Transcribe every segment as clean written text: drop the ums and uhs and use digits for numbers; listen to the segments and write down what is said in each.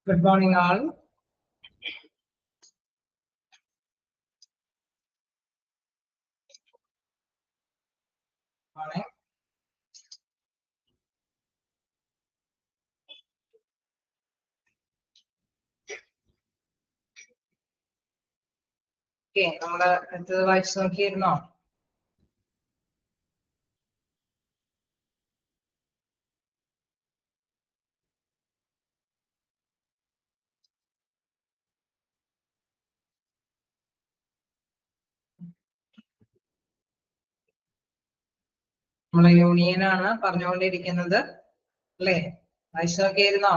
Good morning, all. Morning. Okay, നമ്മള് അടുത്തത് വായിച്ചു നോക്കിയിരുന്നോ? നമ്മളെ യൂണിയനാണ് പറഞ്ഞുകൊണ്ടിരിക്കുന്നത് അല്ലേ? വായിച്ചു നോക്കിയിരുന്നോ?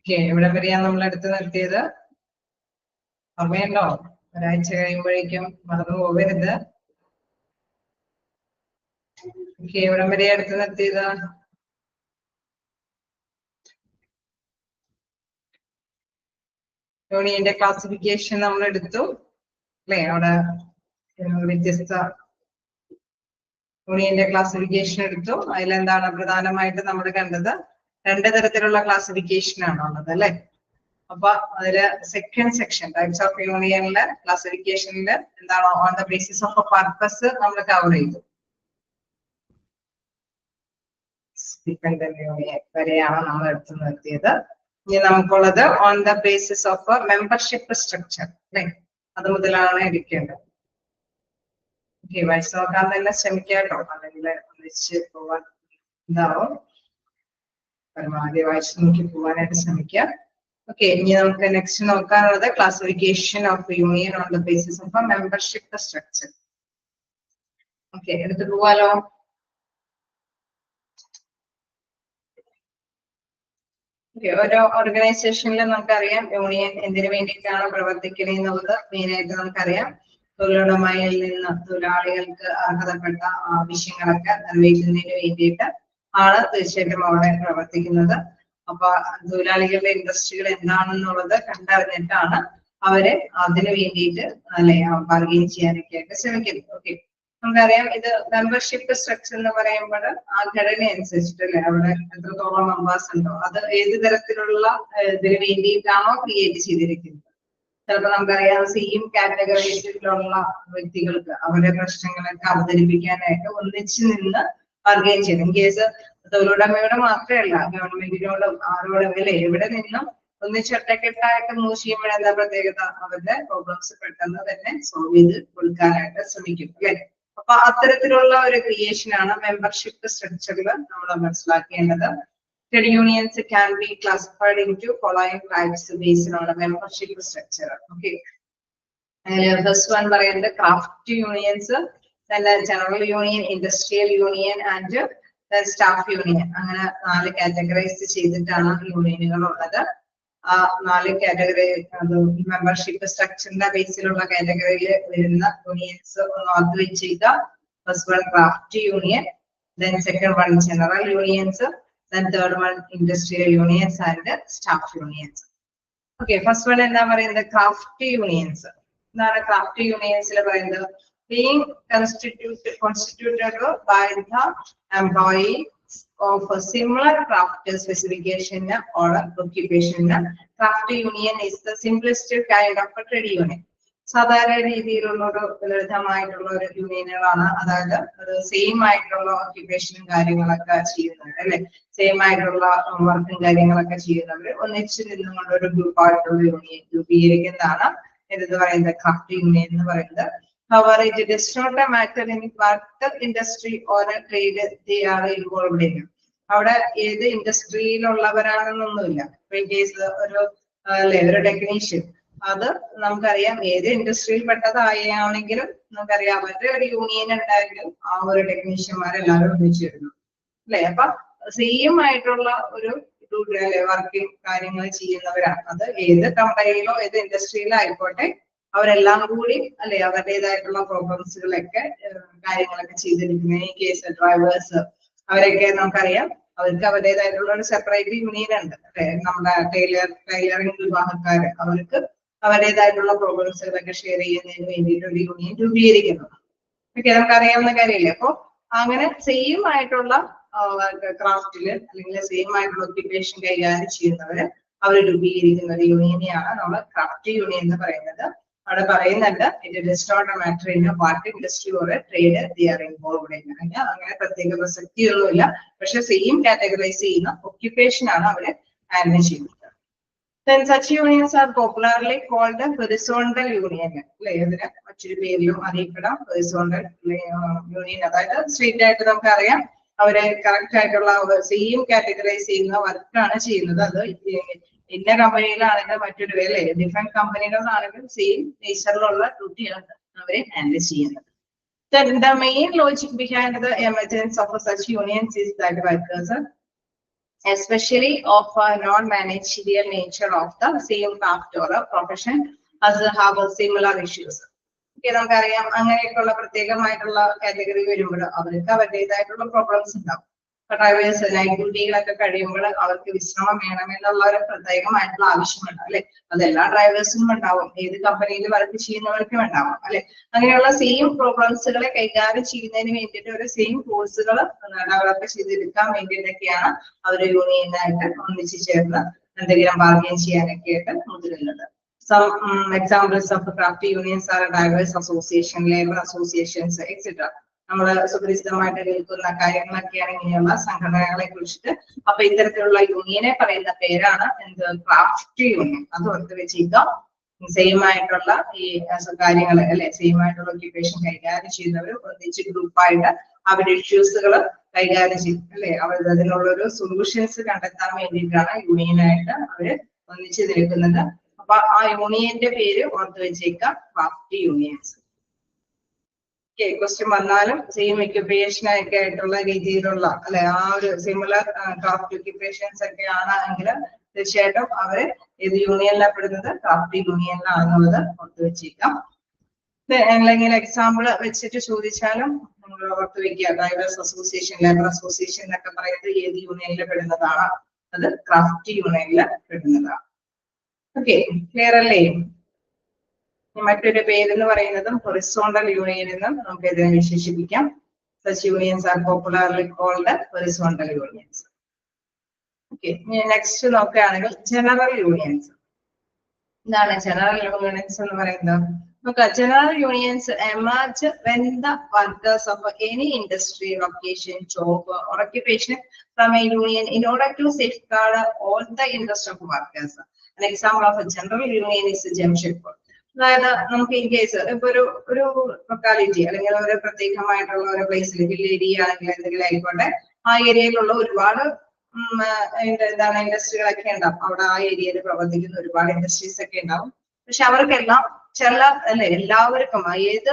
ഓക്കെ, ഇവിടെ വരെയാണ് നമ്മൾ എടുത്തു നിർത്തിയത്. ഓർമ്മയുണ്ടോ? ഒരാഴ്ച കഴിയുമ്പോഴേക്കും മറന്നു പോകരുത്. ഓക്കെ, ഇവിടെ വരെയാ എടുത്തു നിർത്തിയത്. യൂണിയന്റെ ക്ലാസിഫിക്കേഷൻ നമ്മൾ എടുത്തു അല്ലേ? അവിടെ വ്യത്യസ്ത യൂണിയന്റെ ക്ലാസിഫിക്കേഷൻ എടുത്തു. അതിലെന്താണ് പ്രധാനമായിട്ട് നമ്മൾ കണ്ടത്? രണ്ട് തരത്തിലുള്ള ക്ലാസിഫിക്കേഷൻ ആണ് ഉള്ളത് അല്ലെ? അപ്പൊ അതില് സെക്കൻഡ് സെക്ഷൻ ടൈപ്സ് ഓഫ് യൂണിയനിലെ ക്ലാസിഫിക്കേഷനിൽ എന്താണ് on the basis of A purpose നമ്മൾ കവർ ചെയ്തു. ഡിപെൻഡന്റ് യൂണിയൻ വരെയാണ് നമ്മൾ എടുത്തു നിർത്തിയത്. ഇനി നമുക്കുള്ളത് on the basis of membership structure അല്ലെ? അത് മുതലാണ് എടുക്കേണ്ടത്. ഓക്കെ, വായിച്ചു നോക്കാൻ തന്നെ ശ്രമിക്കാട്ടോ, അല്ലെങ്കിൽ ഒന്നിച്ച് പോവാൻ എന്താവും. പരമാവധി വായിച്ചു നോക്കി പോവാനായിട്ട് ശ്രമിക്കാം. ഓക്കെ, ഇനി നമുക്ക് നെക്സ്റ്റ് നോക്കാനുള്ളത് classification of union on the basis of membership structure. Okay, എടുത്ത് പോവാലോ. ഓരോ ഓർഗനൈസേഷനിൽ നമുക്കറിയാം യൂണിയൻ എന്തിനു വേണ്ടിയിട്ടാണ് പ്രവർത്തിക്കുന്നത് എന്നുള്ളത് മെയിൻ ആയിട്ട് നമുക്കറിയാം. തൊഴിലുടമയിൽ നിന്ന് തൊഴിലാളികൾക്ക് അർഹതപ്പെട്ട ആവശ്യങ്ങളൊക്കെ നിറവേറ്റുന്നതിന് വേണ്ടിയിട്ട് ആണ് തീർച്ചയായിട്ടും അവിടെ പ്രവർത്തിക്കുന്നത്. അപ്പൊ തൊഴിലാളികളുടെ ഇൻട്രസ്റ്റുകൾ എന്താണെന്നുള്ളത് കണ്ടറിഞ്ഞിട്ടാണ് അവര് അതിനു വേണ്ടിയിട്ട് അല്ലെ ബാർഗെയിൻ ചെയ്യാനൊക്കെ ആയിട്ട് ശ്രമിക്കുന്നത്. ഓക്കെ, നമുക്കറിയാം ഇത് മെമ്പർഷിപ്പ് സ്ട്രക്ചർ എന്ന് പറയുമ്പോൾ ആ ഘടന അനുസരിച്ചിട്ടല്ലേ അവിടെ എത്രത്തോളം മെമ്പേഴ്സ് ഉണ്ടോ അത് ഏത് തരത്തിലുള്ള ഇതിന് വേണ്ടിയിട്ടാണോ ക്രിയേറ്റ് ചെയ്തിരിക്കുന്നത്. ചിലപ്പോൾ നമുക്കറിയാം സെയിം കാറ്റഗറീസിലുള്ള വ്യക്തികൾക്ക് അവരുടെ പ്രശ്നങ്ങളൊക്കെ അവതരിപ്പിക്കാനായിട്ട് ഒന്നിച്ചു നിന്ന് ബാർഗെയിൻ ചെയ്യും. ഇൻ കേസ് തൊഴിലുടമയോട് മാത്രമല്ല ഗവൺമെന്റിനോടും ആരോടും അല്ലെ എവിടെ നിന്നും ഒന്നിച്ചൊറ്റക്കെട്ടായിട്ട് മൂവ് ചെയ്യുമ്പോൾ എന്താ പ്രത്യേകത? അവരുടെ പ്രോബ്ലംസ് പെട്ടെന്ന് തന്നെ സോൾവ് ചെയ്ത് കൊടുക്കാനായിട്ട് ശ്രമിക്കും അല്ലെ? അപ്പൊ അത്തരത്തിലുള്ള ഒരു ക്രിയേഷൻ ആണ് മെമ്പർഷിപ്പ് സ്ട്രക്ചറിൽ നമ്മൾ മനസ്സിലാക്കേണ്ടത്. Trade unions can be classified into following types based on a membership structure. Okay. First one പറയുന്നത് craft unions, then general union, industrial union and then staff union. അങ്ങനെ 4 കാറ്റഗറൈസ് ചെയ്തിട്ടാണ് യൂണിയനുകൾ ഉള്ളത്. ആ 4 കാറ്റഗറി മെമ്പർഷിപ്പ് സ്ട്രക്ചറിന്റെ ബേസിലുള്ള കാറ്റഗറിയിൽ വരുന്ന യൂണിയൻസ് ഒന്ന് ഓർത്ത് വെച്ചേക്കുക. First one craft union, then second one general unions, then third one industrial unions and staff unions. Okay, first one എന്താ പറയുന്നത്? craft unions. എന്താണ് craft unions ൽ പറയുന്നത്? being constituted by the employee of a similar craft specification or occupation. Craft union is the simplest kind of a trade union. സാധാരണ രീതിയിലുള്ള ഒരു ലളിതമായിട്ടുള്ള ഒരു യൂണിയനുകളാണ്. അതായത് ഒരു സെയിം ആയിട്ടുള്ള ഓക്യുപ്പേഷനും കാര്യങ്ങളൊക്കെ ചെയ്യുന്നത് അല്ലെ? സെയിം ആയിട്ടുള്ള വർക്കും കാര്യങ്ങളൊക്കെ ചെയ്യുന്നവർ ഒന്നിച്ച് നിന്നുകൊണ്ട് ഒരു ഗ്രൂപ്പായിട്ടുള്ള യൂണിയൻ രൂപീകരിക്കുന്നതാണ് എന്ന് പറയുന്നത് ക്രാഫ്റ്റ് യൂണിയൻ എന്ന് പറയുന്നത്. However, it does not matter in what industry or trade they are involved in. അവിടെ ഏത് ഇൻഡസ്ട്രിയിലുള്ളവരാണെന്നൊന്നുമില്ല. ഇൻ കേസ് ഒരു ടെക്നീഷ്യൻ അത് നമുക്കറിയാം ഏത് ഇൻഡസ്ട്രിയിൽ പെട്ടതായാണെങ്കിലും നമുക്കറിയാം അവരുടെ ഒരു യൂണിയൻ ഉണ്ടായെങ്കിലും ആ ഒരു ടെക്നീഷ്യന്മാരെല്ലാവരും ഒന്നിച്ചു വരുന്നു അല്ലെ. അപ്പൊ സെയിം ആയിട്ടുള്ള ഒരു വർക്കിംഗ് കാര്യങ്ങൾ ചെയ്യുന്നവരാണ്. അത് ഏത് കമ്പനിയിലോ ഏത് ഇൻഡസ്ട്രിയിലോ ആയിക്കോട്ടെ അവരെല്ലാം കൂടി അല്ലെ അവരുടേതായിട്ടുള്ള പ്രോബ്ലംസുകളൊക്കെ കാര്യങ്ങളൊക്കെ ചെയ്തിരിക്കുന്ന ഈ കേസ് ഡ്രൈവേഴ്സ് അവരൊക്കെ നമുക്കറിയാം അവർക്ക് അവരുടേതായിട്ടുള്ള ഒരു സെപ്പറേറ്റ് യൂണിയൻ ഉണ്ട് അല്ലെ. നമ്മുടെ ടൈലറിംഗ് വിഭാഗക്കാര് അവർക്ക് അവരുടേതായിട്ടുള്ള പ്രോബ്ലംസുകളൊക്കെ ഷെയർ ചെയ്യുന്നതിന് വേണ്ടിയിട്ട് ഒരു യൂണിയൻ രൂപീകരിക്കുന്നു. ഓക്കെ, നമുക്ക് അറിയാവുന്ന കാര്യമില്ലേ. അപ്പൊ അങ്ങനെ സെയിം ആയിട്ടുള്ള ക്രാഫ്റ്റില് അല്ലെങ്കിൽ സെയിം ആയിട്ടുള്ള ഒക്യുപ്പേഷൻ കൈകാര്യം ചെയ്യുന്നവര് അവർ രൂപീകരിക്കുന്ന ഒരു യൂണിയനെയാണ് നമ്മൾ ക്രാഫ്റ്റ് യൂണിയൻ എന്ന് പറയുന്നത്. അവിടെ പറയുന്നുണ്ട് it does not matter in what industry or trade they are involved in. അങ്ങനെ പ്രത്യേക പ്രസക്തിയൊന്നുമില്ല. പക്ഷെ സെയിം കാറ്റഗറൈസ് ചെയ്യുന്ന ഒക്യുപ്പേഷൻ ആണ് അവര് ഹാൻഡിൽ ചെയ്യുന്നത്. Then such unions are popularly called horizontal union. അല്ലെ, ഇതിന് മറ്റൊരു പേരിലും അറിയപ്പെടാം horizontal union. അതായത് സ്ട്രീറ്റ് ആയിട്ട് നമുക്കറിയാം അവരെ കറക്റ്റ് ആയിട്ടുള്ള സെയിം കാറ്റഗറൈസ് ചെയ്യുന്ന വർക്കാണ് ചെയ്യുന്നത്. അത് ഇന്ന കമ്പനിയിലാണെങ്കിൽ മറ്റൊരു അല്ലെ ഡിഫറെന്റ് കമ്പനികളിലാണെങ്കിൽ സെയിം നേച്ചറിലുള്ള ഡ്യൂട്ടിയാണ് അവരെ ഹാൻഡിൽ ചെയ്യുന്നത്. Then the main logic behind the emergence of such unions is that workers, especially of a non-managerial nature of the same craft or a profession, as have similar issues. നമുക്കറിയാം അങ്ങനെയൊക്കെയുള്ള പ്രത്യേകമായിട്ടുള്ള category വരുമ്പോൾ അവർക്ക് അവരുടേതായിട്ടുള്ള problems ഉണ്ടാവും. Drivers night ഡ്യൂട്ടികളൊക്കെ കഴിയുമ്പോൾ അവർക്ക് വിശ്രമം വേണമെന്നുള്ള ഒരു പ്രത്യേകമായിട്ടുള്ള ആവശ്യമുണ്ട് അല്ലെ. അതെല്ലാ ഡ്രൈവേഴ്സിനും ഉണ്ടാവും, ഏത് കമ്പനിയിൽ വർക്ക് ചെയ്യുന്നവർക്കും ഉണ്ടാവും അല്ലെ. അങ്ങനെയുള്ള സെയിം പ്രോബ്ലംസുകളെ കൈകാര്യം ചെയ്യുന്നതിന് വേണ്ടിയിട്ട് ഒരു സെയിം കോഴ്സുകൾ ഡെവലപ്പ് ചെയ്തെടുക്കാൻ വേണ്ടിയിട്ടൊക്കെയാണ് അവർ യൂണിയനായിട്ട് ഒന്നിച്ചു ചേർന്ന് എന്തെങ്കിലും ബാർഗെയിൻ ചെയ്യാനൊക്കെ ആയിട്ട് മുതിരുന്നത്. Some examples of craft unions are drivers association, labor associations, etc. നമ്മൾ സുപരിചിതമായിട്ട് കേൾക്കുന്ന കാര്യങ്ങളൊക്കെയാണ് ഇങ്ങനെയുള്ള സംഘടനകളെ കുറിച്ചിട്ട്. അപ്പൊ ഇത്തരത്തിലുള്ള യൂണിയനെ പറയുന്ന പേരാണ് എന്ത്, ക്രാഫ്റ്റ് യൂണിയൻ. അത് ഓർത്ത് വെച്ചിരിക്കാം. സെയിം ആയിട്ടുള്ള ഈ കാര്യങ്ങൾ അല്ലെ, സെയിം ആയിട്ടുള്ള ഒക്യുപ്പേഷൻ കൈകാര്യം ചെയ്യുന്നവർ ഒന്നിച്ച് ഗ്രൂപ്പായിട്ട് അവരുടെ ഇഷ്യൂസുകൾ കൈകാര്യം ചെയ്യും അല്ലെ. അവർ അതിനുള്ള ഒരു സൊല്യൂഷൻസ് കണ്ടെത്താൻ വേണ്ടിയിട്ടാണ് യൂണിയനായിട്ട് അവര് ഒന്നിച്ച് നിൽക്കുന്നത്. അപ്പൊ ആ യൂണിയന്റെ പേര് ഓർത്ത് വെച്ചേക്കാം, ക്രാഫ്റ്റ് യൂണിയൻസ്. ക്വസ്റ്റ്യൻ വന്നാലും സെയിം ഒക്യുപ്പേഷൻ ഒക്കെ ആയിട്ടുള്ള രീതിയിലുള്ള അല്ലെ ആ ഒരു സിമിലർ ക്രാഫ്റ്റ് ഒക്യുപ്പേഷൻസ് ഒക്കെ ആണെങ്കിൽ തീർച്ചയായിട്ടും അവര് ഏത് യൂണിയനിലാണ് പെടുന്നത്, ക്രാഫ്റ്റ് യൂണിയനിലാണെന്നുള്ളത് ഓർത്ത് വെച്ചേക്കാം. അല്ലെങ്കിൽ എക്സാമ്പിൾ വെച്ചിട്ട് ചോദിച്ചാലും നമ്മൾ ഓർത്ത് വെക്കുക, ഡ്രൈവേഴ്സ് അസോസിയേഷൻ, ലേബർ അസോസിയേഷൻ എന്നൊക്കെ പറയുന്നത് ഏത് യൂണിയനിൽ പെടുന്നതാണ്, അത് ക്രാഫ്റ്റ് യൂണിയനിൽ പെടുന്നതാണ്. ഓക്കെ, ക്ലിയർ അല്ലേ? മറ്റൊരു പേരെന്ന് പറയുന്നതും ഹൊറിസോണ്ടൽ യൂണിയൻ എന്നും നമുക്ക് ഇതിനെ വിശേഷിപ്പിക്കാം. Such unions are popularly called horizontal unions. Okay, next നോക്കുകയാണെങ്കിൽ ജനറൽ യൂണിയൻസ്. എന്താണ് ജനറൽ യൂണിയൻസ് എന്ന് പറയുന്നത്? നമുക്ക് general unions emerge when the workers of any industry, location, job or occupation from a union in order to safeguard all the interests of workers. An example of a general union is Jamshedpur. അതായത് നമുക്ക് in case ഇപ്പൊ ഒരു locality അല്ലെങ്കിൽ ഒരു പ്രത്യേകമായിട്ടുള്ള ഒരു പ്ലേസിൽ hill area ആണെങ്കിൽ എന്തെങ്കിലും ആയിക്കോട്ടെ, ആ ഏരിയയിലുള്ള ഒരുപാട് എന്താണ് ഇൻഡസ്ട്രികളൊക്കെ ഉണ്ടാവും. അവിടെ ആ ഏരിയയിൽ പ്രവർത്തിക്കുന്ന ഒരുപാട് ഇൻഡസ്ട്രീസ് ഒക്കെ ഉണ്ടാവും. പക്ഷെ അവർക്കെല്ലാം ചില അല്ലെ എല്ലാവർക്കും ഏത്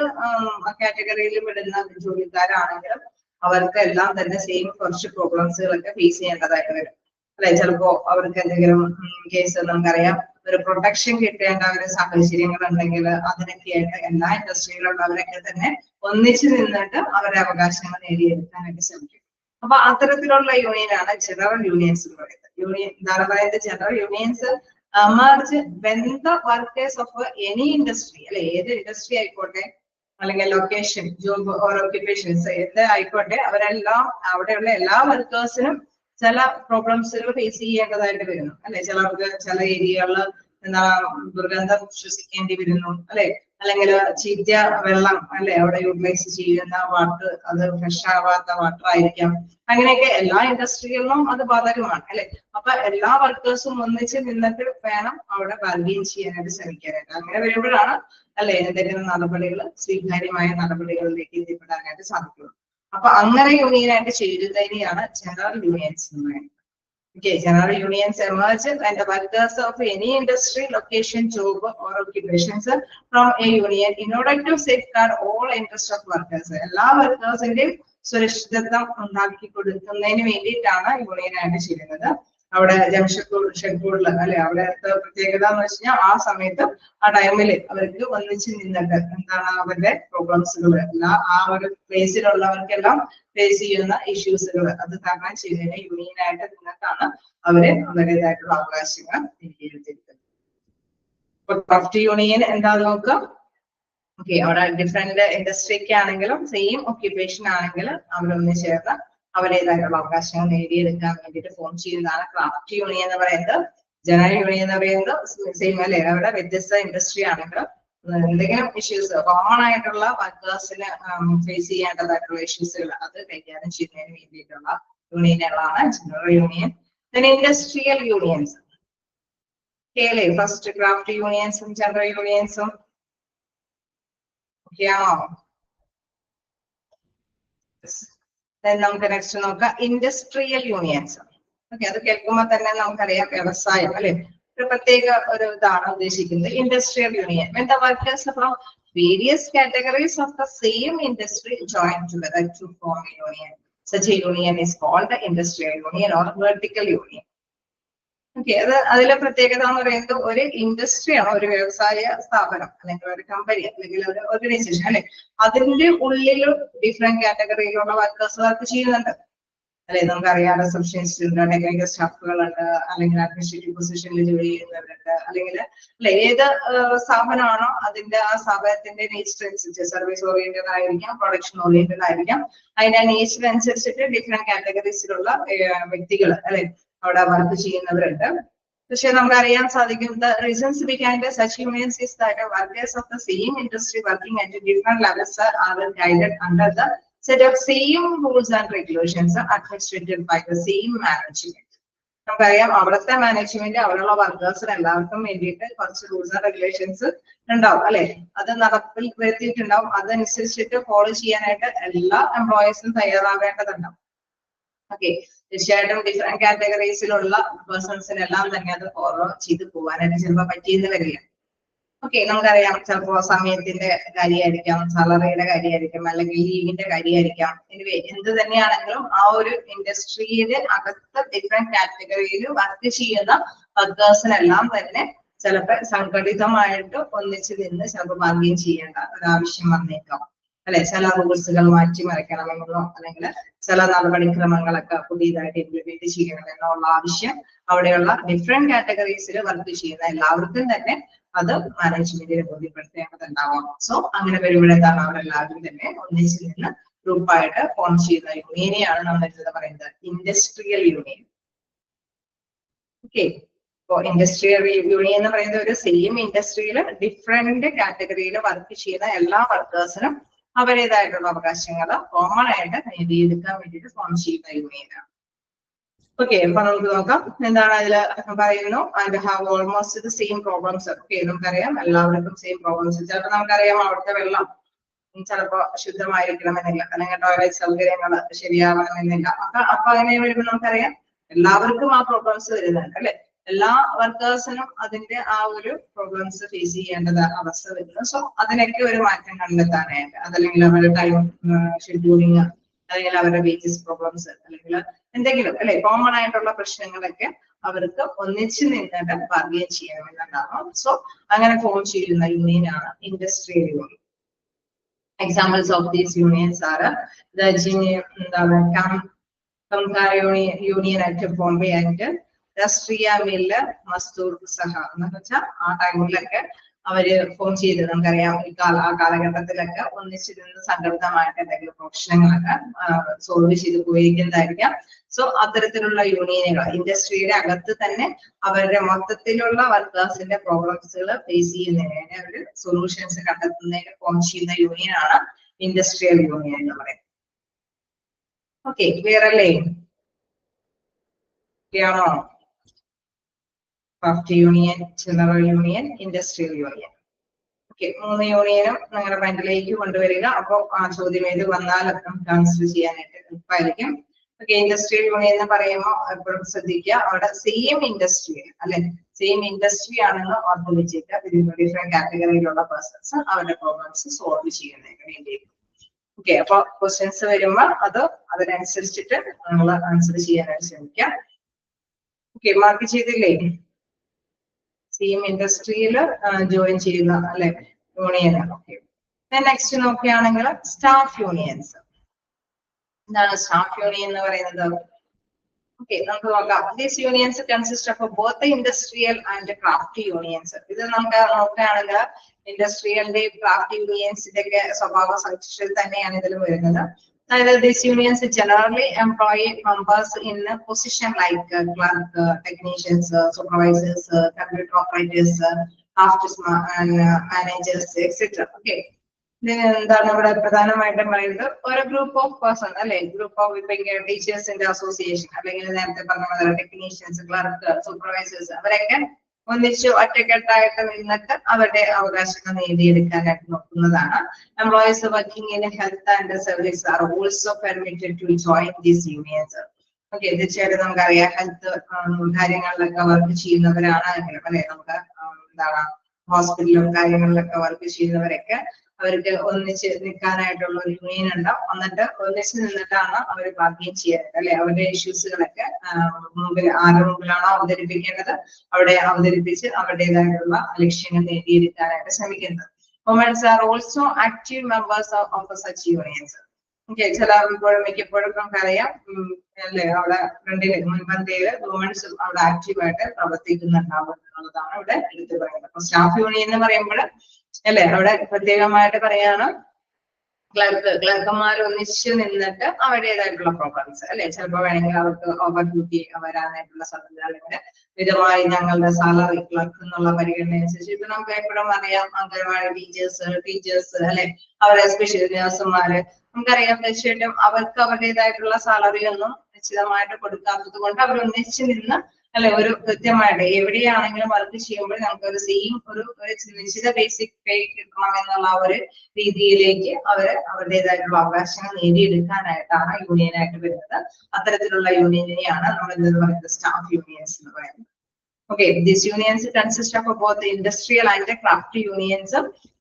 കാറ്റഗറിയിൽ പെടുന്ന ജോലിക്കാരാണെങ്കിലും അവർക്ക് എല്ലാം തന്നെ സെയിം കുറച്ച് പ്രോബ്ലംസുകളൊക്കെ ഫേസ് ചെയ്യേണ്ടതായിട്ട് വരും അല്ലെ. ചിലപ്പോ അവർക്ക് എന്തെങ്കിലും കേസ് നമുക്കറിയാം ഒരു പ്രൊട്ടക്ഷൻ കിട്ടേണ്ട ഒരു സാഹചര്യങ്ങൾ ഉണ്ടെങ്കിൽ അതിനൊക്കെയായിട്ട് എല്ലാ ഇൻഡസ്ട്രിയിലുള്ളവരൊക്കെ തന്നെ ഒന്നിച്ചു നിന്നിട്ട് അവരുടെ അവകാശങ്ങൾ നേടിയെടുക്കാനൊക്കെ ശ്രമിക്കും. അപ്പൊ അത്തരത്തിലുള്ള യൂണിയനാണ് ജനറൽ യൂണിയൻസ് എന്ന് പറയുന്നത്. യൂണിയൻ എന്താണ് പറയുന്നത്? General unions emerge when the workers of any industry അല്ലെ ഏത് ഇൻഡസ്ട്രി ആയിക്കോട്ടെ അല്ലെങ്കിൽ ലൊക്കേഷൻ, ജോബ് ഓർ ഓക്യുപ്പേഷൻസ് എന്ത് ആയിക്കോട്ടെ, അവരെല്ലാം അവിടെയുള്ള എല്ലാ വർക്കേഴ്സിനും ചില പ്രോബ്ലംസുകൾ ഫേസ് ചെയ്യേണ്ടതായിട്ട് വരുന്നു അല്ലെ. ചിലർക്ക് ചില ഏരിയകളിൽ എന്താ ദുർഗന്ധം ശ്വസിക്കേണ്ടി വരുന്നു അല്ലെ, അല്ലെങ്കിൽ ചീത്ത വെള്ളം അല്ലെ അവിടെ യൂട്ടിലൈസ് ചെയ്യുന്ന വാട്ടർ അത് ഫ്രഷ് ആവാത്ത വാട്ടർ ആയിരിക്കാം. അങ്ങനെയൊക്കെ എല്ലാ ഇൻഡസ്ട്രികളിലും അത് ബാധകമാണ് അല്ലെ. അപ്പൊ എല്ലാ വർക്കേഴ്സും ഒന്നിച്ച് നിന്നിട്ട് വേണം അവിടെ ബാർഗെയിൻ ചെയ്യാനായിട്ട് ശ്രമിക്കാനായിട്ട്. അങ്ങനെ വരുമ്പോഴാണ് അല്ലെ എന്തെങ്കിലും നടപടികൾ സ്വീകാര്യമായ നടപടികളിലേക്ക് എത്തിപ്പെടാനായിട്ട് സാധിക്കുള്ളൂ. അപ്പൊ അങ്ങനെ യൂണിയനായിട്ട് ചെയ്യുന്നതിനെയാണ് ജനറൽ യൂണിയൻസ് എന്ന് പറയുന്നത്. Okay, general unions emerge when the workers of any industry, location, job, or occupations from a union in order to safeguard all interests of workers. എല്ലാ വർക്കേഴ്സിന്റെയും സുരക്ഷിതത്വം ഉണ്ടാക്കി കൊടുക്കുന്നതിന് വേണ്ടിയിട്ടാണ് യൂണിയൻ ആയിട്ട് ചെയ്യുന്നത്. അവിടെ ജംഷഡ്പൂരിൽ അല്ലെ, അവിടുത്തെ പ്രത്യേകത എന്ന് വെച്ചാൽ ആ സമയത്ത് ആ ടൈമില് അവർക്ക് ഒന്നിച്ച് നിന്നിട്ട് എന്താണ് അവരുടെ പ്രോബ്ലംസുകൾ എല്ലാം ആ ഒരു പ്ലേസിലുള്ളവർക്കെല്ലാം ഫേസ് ചെയ്യുന്ന ഇഷ്യൂസുകൾ അത് തരണം ചെയ്യുന്നതിന് യൂണിയൻ ആയിട്ട് നിന്നിട്ടാണ് അവര് അവരുടേതായിട്ടുള്ള അവകാശങ്ങൾ നേടിയെടുത്തിരിക്കുന്നത്. ഇപ്പൊ ക്രാഫ്റ്റ് യൂണിയൻ എന്താന്ന് നോക്കാം. ഓക്കെ, അവിടെ ഡിഫറെന്റ് ഇൻഡസ്ട്രിക്ക് ആണെങ്കിലും സെയിം ഒക്യുപ്പേഷൻ ആണെങ്കിലും അവരൊന്ന് ചേർന്ന് അവരുടേതായിട്ടുള്ള അവകാശങ്ങൾ നേടിയെടുക്കാൻ വേണ്ടിയിട്ട് ഫോം ചെയ്യുന്നതാണ് ക്രാഫ്റ്റ് യൂണിയൻ എന്ന് പറയുന്നത്. ജനറൽ യൂണിയൻ എന്ന് പറയുന്നത് സെയിം അല്ലെ, അവിടെ വ്യത്യസ്ത ഇൻഡസ്ട്രി ആണെങ്കിലും എന്തെങ്കിലും ഇഷ്യൂസ് കോമൺ ആയിട്ടുള്ള വർക്കേഴ്സിന് ഫേസ് ചെയ്യേണ്ടതായിട്ടുള്ള ഇഷ്യൂസുകൾ അത് കൈകാര്യം ചെയ്യുന്നതിന് വേണ്ടിയിട്ടുള്ള യൂണിയനുകളാണ് ജനറൽ യൂണിയൻ. ഇൻഡസ്ട്രിയൽ യൂണിയൻസ് കേളെ ഫസ്റ്റ് ക്രാഫ്റ്റ് യൂണിയൻസും ജനറൽ യൂണിയൻസും ഓക്കെയാണോ? നമുക്ക് നെക്സ്റ്റ് നോക്കാം ഇൻഡസ്ട്രിയൽ യൂണിയൻസ്. ഓക്കെ, അത് കേൾക്കുമ്പോൾ തന്നെ നമുക്കറിയാം വ്യവസായം അല്ലെ, ഒരു പ്രത്യേക ഒരു ഇതാണ് ഉദ്ദേശിക്കുന്നത്. Industrial union when the workers from various categories of the same industry join together to form a union. Such a union is called the industrial union or vertical union. Okay, അത് അതിലെ പ്രത്യേകത എന്ന് പറയുന്നത് ഒരു ഇൻഡസ്ട്രിയാണ്, ഒരു വ്യവസായ സ്ഥാപനം അല്ലെങ്കിൽ ഒരു കമ്പനി അല്ലെങ്കിൽ ഒരു ഓർഗനൈസേഷൻ അല്ലെ, അതിന്റെ ഉള്ളിൽ ഡിഫറെന്റ് കാറ്റഗറിയിലുള്ള വർക്കേഴ്സ് വർക്ക് ചെയ്യുന്നുണ്ട് അല്ലെ. നമുക്കറിയാം റിസപ്ഷനിസ്റ്റ് ഉണ്ട്, ടെക്നിക്കൽ സ്റ്റാഫുകളുണ്ട്, അല്ലെങ്കിൽ അഡ്മിനിസ്ട്രേറ്റീവ് പൊസിഷനിൽ ജോലി ചെയ്യുന്നവരുണ്ട്, അല്ലെങ്കിൽ അല്ലെ ഏത് സ്ഥാപനമാണോ അതിന്റെ ആ സ്ഥാപനത്തിന്റെ നേച്ചർ അനുസരിച്ച് സർവീസ് ഓറിയന്റഡ് ആയിരിക്കാം, പ്രൊഡക്ഷൻ ഓറിയന്റഡ് ആയിരിക്കാം, അതിന്റെ നേച്ചർ അനുസരിച്ചിട്ട് ഡിഫറെന്റ് കാറ്റഗറീസിലുള്ള വ്യക്തികൾ അല്ലെ അവിടെ വർക്ക് ചെയ്യുന്നവരുണ്ട്. പക്ഷെ നമുക്കറിയാൻ സാധിക്കും the reasons behind such unions is that workers of the same industry working at different levels are guided under the set of same rules and regulations administered by the same management. നമുക്കറിയാം അവിടുത്തെ management അവിടെയുള്ള വർക്കേഴ്സിന് എല്ലാവർക്കും വേണ്ടിയിട്ട് കുറച്ച് rules and regulations ഉണ്ടാവും അല്ലെ, അത് നടപ്പിൽ വരുത്തിയിട്ടുണ്ടാവും. അതനുസരിച്ചിട്ട് ഫോളോ ചെയ്യാനായിട്ട് എല്ലാ എംപ്ലോയീസും തയ്യാറാവേണ്ടതുണ്ടാവും. ഓക്കെ, തീർച്ചയായിട്ടും ഡിഫറെന്റ് കാറ്റഗറീസിലുള്ള പേഴ്സൺസിനെല്ലാം തന്നെ അത് ഫോളോ ചെയ്ത് പോകാനായിട്ട് ചിലപ്പോൾ പറ്റിയെന്ന് വരില്ല. ഓക്കെ, നമുക്കറിയാം ചിലപ്പോ സമയത്തിന്റെ കാര്യമായിരിക്കാം, സാലറിയുടെ കാര്യമായിരിക്കാം, അല്ലെങ്കിൽ ലീവിന്റെ കാര്യമായിരിക്കാം. എനിവേ എന്ത് തന്നെയാണെങ്കിലും ആ ഒരു ഇൻഡസ്ട്രിയുടെ അകത്ത് ഡിഫറെന്റ് കാറ്റഗറിയിൽ വർക്ക് ചെയ്യുന്ന വർക്കേഴ്സിനെല്ലാം തന്നെ ചിലപ്പോൾ സംഘടിതമായിട്ട് ഒന്നിച്ച് നിന്ന് ചിലപ്പോൾ ബാർഗെയിൻ ചെയ്യേണ്ട ഒരാവശ്യം വന്നേക്കാം അല്ലെ. ചില റൂൾസുകൾ മാറ്റിമറിക്കണമെന്നോ അല്ലെങ്കിൽ ചില നടപടിക്രമങ്ങളൊക്കെ പുതിയതായിട്ട് ഇംപ്ലിമെന്റ് ചെയ്യണമെന്നുള്ള ആവശ്യം അവിടെയുള്ള ഡിഫറെന്റ് കാറ്റഗറീസിൽ വർക്ക് ചെയ്യുന്ന എല്ലാവർക്കും തന്നെ അത് മാനേജ്മെന്റിനെ ബോധ്യപ്പെടുത്തേണ്ടതുണ്ടാവാം. സോ അങ്ങനെ വരുമ്പോഴെന്താണ് അവരെല്ലാവരും തന്നെ ഒന്നിച്ച് നിന്ന് ഗ്രൂപ്പായിട്ട് ഫോം ചെയ്യുന്ന യൂണിയനെയാണ് നമ്മൾ എന്താ പറയുന്നത് ഇൻഡസ്ട്രിയൽ യൂണിയൻ. ഓക്കെ, ഇപ്പോ ഇൻഡസ്ട്രിയൽ യൂണിയൻ എന്ന് പറയുന്നത് ഒരു സെയിം ഇൻഡസ്ട്രിയിൽ ഡിഫറെന്റ് കാറ്റഗറിയിൽ വർക്ക് ചെയ്യുന്ന എല്ലാ വർക്കേഴ്സിനും അവരുടേതായിട്ടുള്ള അവകാശങ്ങൾ കോമൺ ആയിട്ട് നേടിയെടുക്കാൻ വേണ്ടിയിട്ട് ഫോം ചെയ്യുന്ന യൂണിയനാണ്. ഓക്കെ, അപ്പൊ നമുക്ക് നോക്കാം എന്താണ് അതിൽ പറയുന്നു. And have almost the same problems. Okay, നമുക്കറിയാം എല്ലാവർക്കും സെയിം പ്രോബ്ലംസ്. ചിലപ്പോൾ നമുക്കറിയാം അവിടുത്തെ വെള്ളം ചിലപ്പോ ശുദ്ധമായിരിക്കണമെന്നില്ല, അല്ലെങ്കിൽ ടോയ്ലറ്റ് സൗകര്യങ്ങൾ ശരിയാവണമെന്നില്ല. അപ്പൊ അങ്ങനെ വരുമ്പോൾ നമുക്കറിയാം എല്ലാവർക്കും ആ പ്രോബ്ലംസ് വരുന്നുണ്ട് അല്ലെ. എല്ലാ വർക്കേഴ്സിനും അതിന്റെ ആ ഒരു പ്രോബ്ലംസ് ഫേസ് ചെയ്യേണ്ടത് അവസ്ഥ വരുന്നു. സോ അതിനൊക്കെ ഒരു മാറ്റം കണ്ടെത്താനായിട്ട് അതല്ലെങ്കിൽ അവരുടെ ടൈം ഷെഡ്യൂളിങ് അല്ലെങ്കിൽ അവരുടെ വേജസ് പ്രോബ്ലംസ് അല്ലെങ്കിൽ എന്തെങ്കിലും അല്ലെ കോമൺ ആയിട്ടുള്ള പ്രശ്നങ്ങളൊക്കെ അവർക്ക് ഒന്നിച്ച് നിന്നിട്ട് ബാർഗെയിൻ ചെയ്യണമെന്നുണ്ടാകും. സോ അങ്ങനെ ഫോം ചെയ്യുന്ന യൂണിയനാണ് industrial union. Examples of these unions are the Union at Bombay and രാഷ്ട്രീയ മില്ല് മസ്ദൂർ സഹ എന്ന് വെച്ചാൽ ആ ടൈമിലൊക്കെ അവര് ഫോം ചെയ്ത് നമുക്കറിയാം ആ കാലഘട്ടത്തിലൊക്കെ ഒന്നിച്ച് നിന്ന് സംഘടിതമായിട്ട് എന്തെങ്കിലും പ്രശ്നങ്ങളൊക്കെ സോൾവ് ചെയ്ത് പോയിരിക്കുന്നതായിരിക്കാം. സോ അത്തരത്തിലുള്ള യൂണിയനുകൾ ഇൻഡസ്ട്രിയുടെ അകത്ത് തന്നെ അവരുടെ മൊത്തത്തിലുള്ള വർക്കേഴ്സിന്റെ പ്രോബ്ലംസുകൾ ഫേസ് ചെയ്യുന്നതിന് അവര് സൊല്യൂഷൻസ് കണ്ടെത്തുന്നതിന് ഫോം ചെയ്യുന്ന യൂണിയനാണ് ഇൻഡസ്ട്രിയൽ യൂണിയൻ എന്ന് പറയുന്നത്. ഓക്കെ, ക്ലിയർ അല്ലേ? ആണോ? Craft union, general union, industrial union. Okay, 3 യൂണിയനും നിങ്ങളുടെ മൈൻഡിലേക്ക് കൊണ്ടുവരിക. അപ്പോൾ ആ ചോദ്യം ഏത് വന്നാലും നമുക്ക് ആൻസർ ചെയ്യാനായിട്ട് എളുപ്പമായിരിക്കും. ഓക്കെ, ഇൻഡസ്ട്രിയൽ യൂണിയൻ എന്ന് പറയുമ്പോൾ എപ്പോഴും ശ്രദ്ധിക്കുക, അവിടെ സെയിം ഇൻഡസ്ട്രി അല്ലെ, സെയിം ഇൻഡസ്ട്രി ആണെന്ന് ഓർത്ത് വെച്ചിട്ട് ഡിഫറെന്റ് കാറ്റഗറിയിലുള്ള പേഴ്സൺസ് അവരുടെ പ്രോബ്ലംസ് സോൾവ് ചെയ്യുന്നതിന് വേണ്ടി. ഓക്കെ, അപ്പൊ ക്വസ്റ്റ്യൻസ് വരുമ്പോൾ അതിനനുസരിച്ചിട്ട് നമ്മൾ ആൻസർ ചെയ്യാനായിട്ട് ശ്രമിക്കാം. ഓക്കെ, മാർക്ക് ചെയ്തില്ലേ? സെയിം ഇൻഡസ്ട്രിയിൽ ജോയിൻ ചെയ്യുന്ന അല്ലെ യൂണിയൻ. ഓക്കെ, നെക്സ്റ്റ് നോക്കുകയാണെങ്കിൽ സ്റ്റാഫ് യൂണിയൻസ്. എന്താണ് സ്റ്റാഫ് യൂണിയൻ എന്ന് പറയുന്നത്? ഓക്കെ, നമുക്ക് നോക്കാം. These unions consist of both industrial and craft unions. ഇത് നമുക്ക് നോക്കുകയാണെങ്കിൽ ഇൻഡസ്ട്രിയലിന്റെയും ക്രാഫ്റ്റ് യൂണിയൻസിന്റെ ഒക്കെ സ്വഭാവ സവിശേഷത തന്നെയാണ് ഇതിൽ വരുന്നത്. അതായത് these unions generally employ members in position like clerk, technicians, supervisors, computer operators, craft managers etcetera. Okay, എന്താണ് ഇവിടെ പ്രധാനമായിട്ടും പറയുന്നത്? ഒരു ഗ്രൂപ്പ് ഓഫ് പേഴ്സൺ അല്ലെ, ഗ്രൂപ്പ് ഓഫ് ടീച്ചേഴ്സിന്റെ അസോസിയേഷൻ, അല്ലെങ്കിൽ നേരത്തെ പറഞ്ഞ പോലെ ടെക്നീഷ്യൻസ്, ക്ലർക്ക്, സൂപ്പർവൈസേഴ്സ്, അവരൊക്കെ ഒന്നിച്ച് ഒറ്റക്കെട്ടായിട്ട് നിന്നിട്ട് അവരുടെ അവകാശങ്ങൾ നേടിയെടുക്കാനായിട്ട് നോക്കുന്നതാണ്. Employees working in health and service are also permitted to join these unions. Okay, തീർച്ചയായിട്ടും നമുക്കറിയാം ഹെൽത്ത് കാര്യങ്ങളിലൊക്കെ വർക്ക് ചെയ്യുന്നവരാണ് അല്ലെ, നമുക്ക് എന്താണ് ഹോസ്പിറ്റലും കാര്യങ്ങളിലൊക്കെ വർക്ക് ചെയ്യുന്നവരൊക്കെ അവർക്ക് ഒന്നിച്ച് നിൽക്കാനായിട്ടുള്ള ഒരു യൂണിയൻ ഉണ്ടാവും. എന്നിട്ട് ഒന്നിച്ച് നിന്നിട്ടാണ് അവർ ബാർഗെയിൻ ചെയ്യാനായിട്ട് അല്ലെ, അവരുടെ ഇഷ്യൂസുകളൊക്കെ മുമ്പിൽ ആരുടെ മുമ്പിലാണോ അവതരിപ്പിക്കേണ്ടത് അവിടെ അവതരിപ്പിച്ച് അവരുടേതായിട്ടുള്ള ലക്ഷ്യങ്ങൾ നേടിയെടുക്കാനായിട്ട് ശ്രമിക്കുന്നത്. Womens are also active members of such unions. Okay, മിക്കപ്പോഴും നമുക്കറിയാം അല്ലെ, അവിടെ ഫ്രണ്ടില് മുൻപന്തിയില് വുമൻസ് അവിടെ ആക്റ്റീവായിട്ട് പ്രവർത്തിക്കുന്നുണ്ടാവും എന്നുള്ളതാണ് ഇവിടെ എടുത്തു പറയുന്നത്. അപ്പൊ സ്റ്റാഫ് യൂണിയൻ എന്ന് പറയുമ്പോൾ അല്ലെ, അവിടെ പ്രത്യേകമായിട്ട് പറയാണ് ക്ലർക്കന്മാർ ഒന്നിച്ച് നിന്നിട്ട് അവരുടേതായിട്ടുള്ള പ്രോബ്ലംസ് അല്ലെ, ചിലപ്പോൾ വേണമെങ്കിൽ അവർക്ക് ഓവർ ഡ്യൂട്ടി വരാനായിട്ടുള്ള സാധ്യതകളുണ്ട്. വിധമായി ഞങ്ങളുടെ സാലറി ക്ലർക്ക് എന്നുള്ള പരിഗണന അനുസരിച്ച് ഇപ്പൊ നമുക്ക് എപ്പോഴും അറിയാം അംഗൻവാടി ടീച്ചേഴ്സ് അല്ലെ, അവർ എസ്പെഷ്യലി നഴ്സുമാര്, നമുക്കറിയാം തീർച്ചയായിട്ടും അവർക്ക് അവരുടേതായിട്ടുള്ള സാലറി ഒന്നും നിശ്ചിതമായിട്ട് കൊടുക്കാത്തത് കൊണ്ട് അവർ ഒന്നിച്ച് നിന്ന് അല്ലെ, ഒരു കൃത്യമായിട്ട് എവിടെയാണെങ്കിലും വർക്ക് ചെയ്യുമ്പോൾ നമുക്ക് ഒരു സെയിം ഒരു നിശ്ചിത ബേസിക് പേ കിട്ടണം എന്നുള്ള ഒരു രീതിയിലേക്ക് അവരുടേതായിട്ടുള്ള അവകാശങ്ങൾ നേടിയെടുക്കാനായിട്ടാണ് യൂണിയനായിട്ട് വരുന്നത്. അത്തരത്തിലുള്ള യൂണിയനെയാണ് നമ്മൾ എന്തെന്ന് പറയുന്നത് സ്റ്റാഫ് യൂണിയൻസ് എന്ന് പറയുന്നത്. Okay, these unions consist of both industrial and craft unions.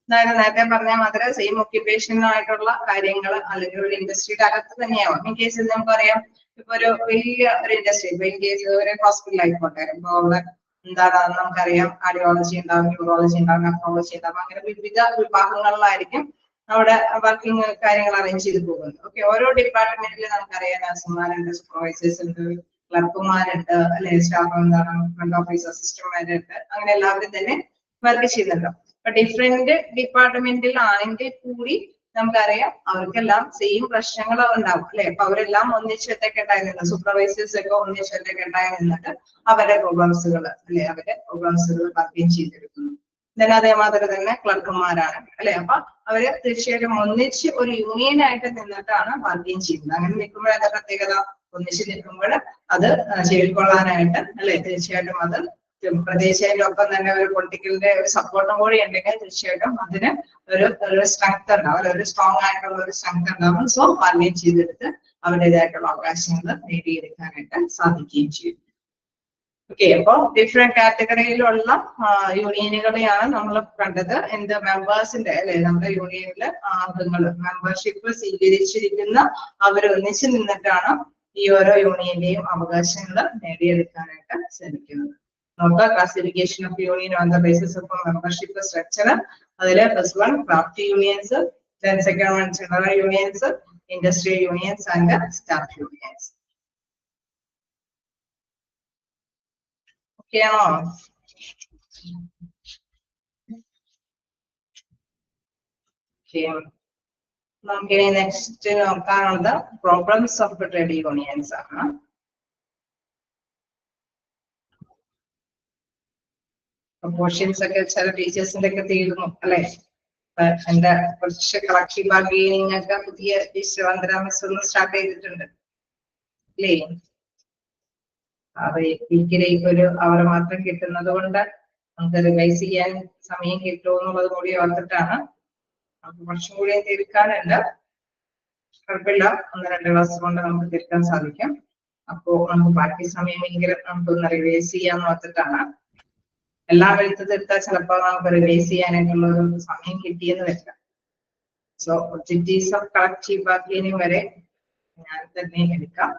അതായത് നേരത്തെ പറഞ്ഞാൽ മാത്രമേ സെയിം ഒക്യുപ്പേഷനായിട്ടുള്ള കാര്യങ്ങൾ അല്ലെങ്കിൽ ഒരു ഇൻഡസ്ട്രിയുടെ അകത്ത് തന്നെയാവും. ഇൻ കേസിൽ നമുക്കറിയാം ഇപ്പൊ ഒരു വലിയ ഒരു ഇൻഡസ്ട്രി, ഇപ്പൊ ഇൻ കേസ് ഒരു ഹോസ്പിറ്റൽ ആയിക്കോട്ടെ, ഇപ്പൊ അവിടെ എന്താണ് നമുക്കറിയാം കാർഡിയോളജി ഉണ്ടാവും, ന്യൂറോളജി ഉണ്ടാവും, നെഫ്രോളജി ഉണ്ടാവും, അങ്ങനെ വിവിധ വിഭാഗങ്ങളിലായിരിക്കും അവിടെ വർക്കിംഗ് കാര്യങ്ങൾ അറേഞ്ച് ചെയ്ത് പോകുന്നത്. ഓക്കെ, ഓരോ ഡിപ്പാർട്ട്മെന്റിൽ നമുക്കറിയാം നഴ്സുമാരുണ്ട്, സൂപ്പർവൈസേഴ്സ് ഉണ്ട്, ക്ലർക്കുമാരുണ്ട് അല്ലെ, സ്റ്റാഫ് എന്താണ് ഫ്രണ്ട് ഓഫീസ് അസിസ്റ്റന്റ്മാരുണ്ട്, അങ്ങനെ എല്ലാവരും തന്നെ വർക്ക് ചെയ്യുന്നുണ്ടോ. അപ്പൊ ഡിഫറെന്റ് ഡിപ്പാർട്ട്മെന്റിൽ ആണെങ്കിൽ കൂടി നമുക്കറിയാം അവർക്കെല്ലാം സെയിം പ്രശ്നങ്ങൾ ഉണ്ടാവും അല്ലെ. അപ്പൊ അവരെല്ലാം ഒന്നിച്ചൊറ്റക്കെട്ടായി നിന്ന് സൂപ്പർവൈസേഴ്സ് ഒക്കെ ഒന്നിച്ചൊറ്റക്കെട്ടായി നിന്നിട്ട് അവരുടെ പ്രോബ്ലംസുകൾ അല്ലെ, അവരുടെ പ്രോബ്ലംസുകൾ ബാർഗെയിൻ ചെയ്തെടുക്കുന്നു. അതേമാതിരി തന്നെ ക്ലർക്കന്മാരാണ് അല്ലെ. അപ്പൊ അവര് തീർച്ചയായിട്ടും ഒന്നിച്ച് ഒരു യൂണിയൻ ആയിട്ട് നിന്നിട്ടാണ് ബാർഗെയിൻ ചെയ്യുന്നത്. അങ്ങനെ നിൽക്കുമ്പോൾ അതിന്റെ പ്രത്യേകത ഒന്നിച്ച് നിൽക്കുമ്പോൾ അത് ചെവിക്കൊള്ളാനായിട്ട് അല്ലെ, തീർച്ചയായിട്ടും അത് പ്രത്യേകിച്ച് അതിന്റെ ഒപ്പം തന്നെ ഒരു പൊളിറ്റിക്കലിന്റെ ഒരു സപ്പോർട്ടും കൂടി ഉണ്ടെങ്കിൽ തീർച്ചയായിട്ടും അതിന് ഒരു സ്ട്രെങ്ത് ഉണ്ടാവും, ഒരു സ്ട്രോങ് ആയിട്ടുള്ള ഒരു സ്ട്രെങ്ത് ഉണ്ടാവും. സോ ബാർഗെയിൻ ചെയ്തെടുത്ത് അവരുടേതായിട്ടുള്ള അവകാശങ്ങൾ നേടിയെടുക്കാനായിട്ട് സാധിക്കുകയും ചെയ്യും. ഓക്കെ, അപ്പൊ ഡിഫറെന്റ് കാറ്റഗറിയിലുള്ള യൂണിയനുകളെയാണ് നമ്മൾ കണ്ടത്. എന്ത് മെമ്പേഴ്സിന്റെ അല്ലെ, നമ്മുടെ യൂണിയനിലെ അംഗങ്ങൾ മെമ്പർഷിപ്പ് സ്വീകരിച്ചിരിക്കുന്ന അവർ ഒന്നിച്ചു നിന്നിട്ടാണ് ഈ ഓരോ യൂണിയന്റെയും അവകാശങ്ങൾ നേടിയെടുക്കാനായിട്ട് ശ്രമിക്കുന്നത്. നോക്കുക, classification of union on the basis of membership structure. അതില് first one craft unions, then second one general unions, industrial unions and staff unions. Okay, നമുക്ക് നെക്സ്റ്റ് നോക്കാനുള്ളത് പ്രോബ്ലംസ് ഓഫ് ട്രേഡ് യൂണിയൻസ് ആണ്. പോർഷൻസ് ഒക്കെ ചില ടീച്ചേഴ്സിന്റെ ഒക്കെ തീരുന്നു അല്ലെ. എന്റെ കുറച്ച് കളക്റ്റീവ് ബാർഗെയിനിങ് ഒക്കെ പുതിയ ടീച്ചർ വന്ദന മിസ് ഒന്ന് സ്റ്റാർട്ട് ചെയ്തിട്ടുണ്ട് അല്ലേ. അത് വീക്കിലേക്ക് ഒരു അവർ മാത്രം കിട്ടുന്നത് കൊണ്ട് നമുക്ക് റിവൈസ് ചെയ്യാൻ സമയം കിട്ടുമോ എന്നുള്ളത് കൂടി ഓർത്തിട്ടാണ്. നമുക്ക് കുറച്ചും കൂടി തീർക്കാനുണ്ട്. കുഴപ്പമില്ല, 1-2 ക്ലാസ് കൊണ്ട് നമുക്ക് തീർക്കാൻ സാധിക്കും. അപ്പോ നമുക്ക് ബാക്കി സമയമെങ്കിലും നമുക്കൊന്ന് റിവൈസ് ചെയ്യാന്ന് ഓർത്തിട്ടാണ്. എല്ലാം എടുത്ത് തീർത്താൽ ചിലപ്പോൾ നമുക്ക് റിവൈസ് ചെയ്യാനായിട്ടുള്ള ഒരു സമയം കിട്ടിയെന്ന് വരില്ല. So objectives of collective bargaining വരെ ഞാൻ തന്നെ എടുക്കാം.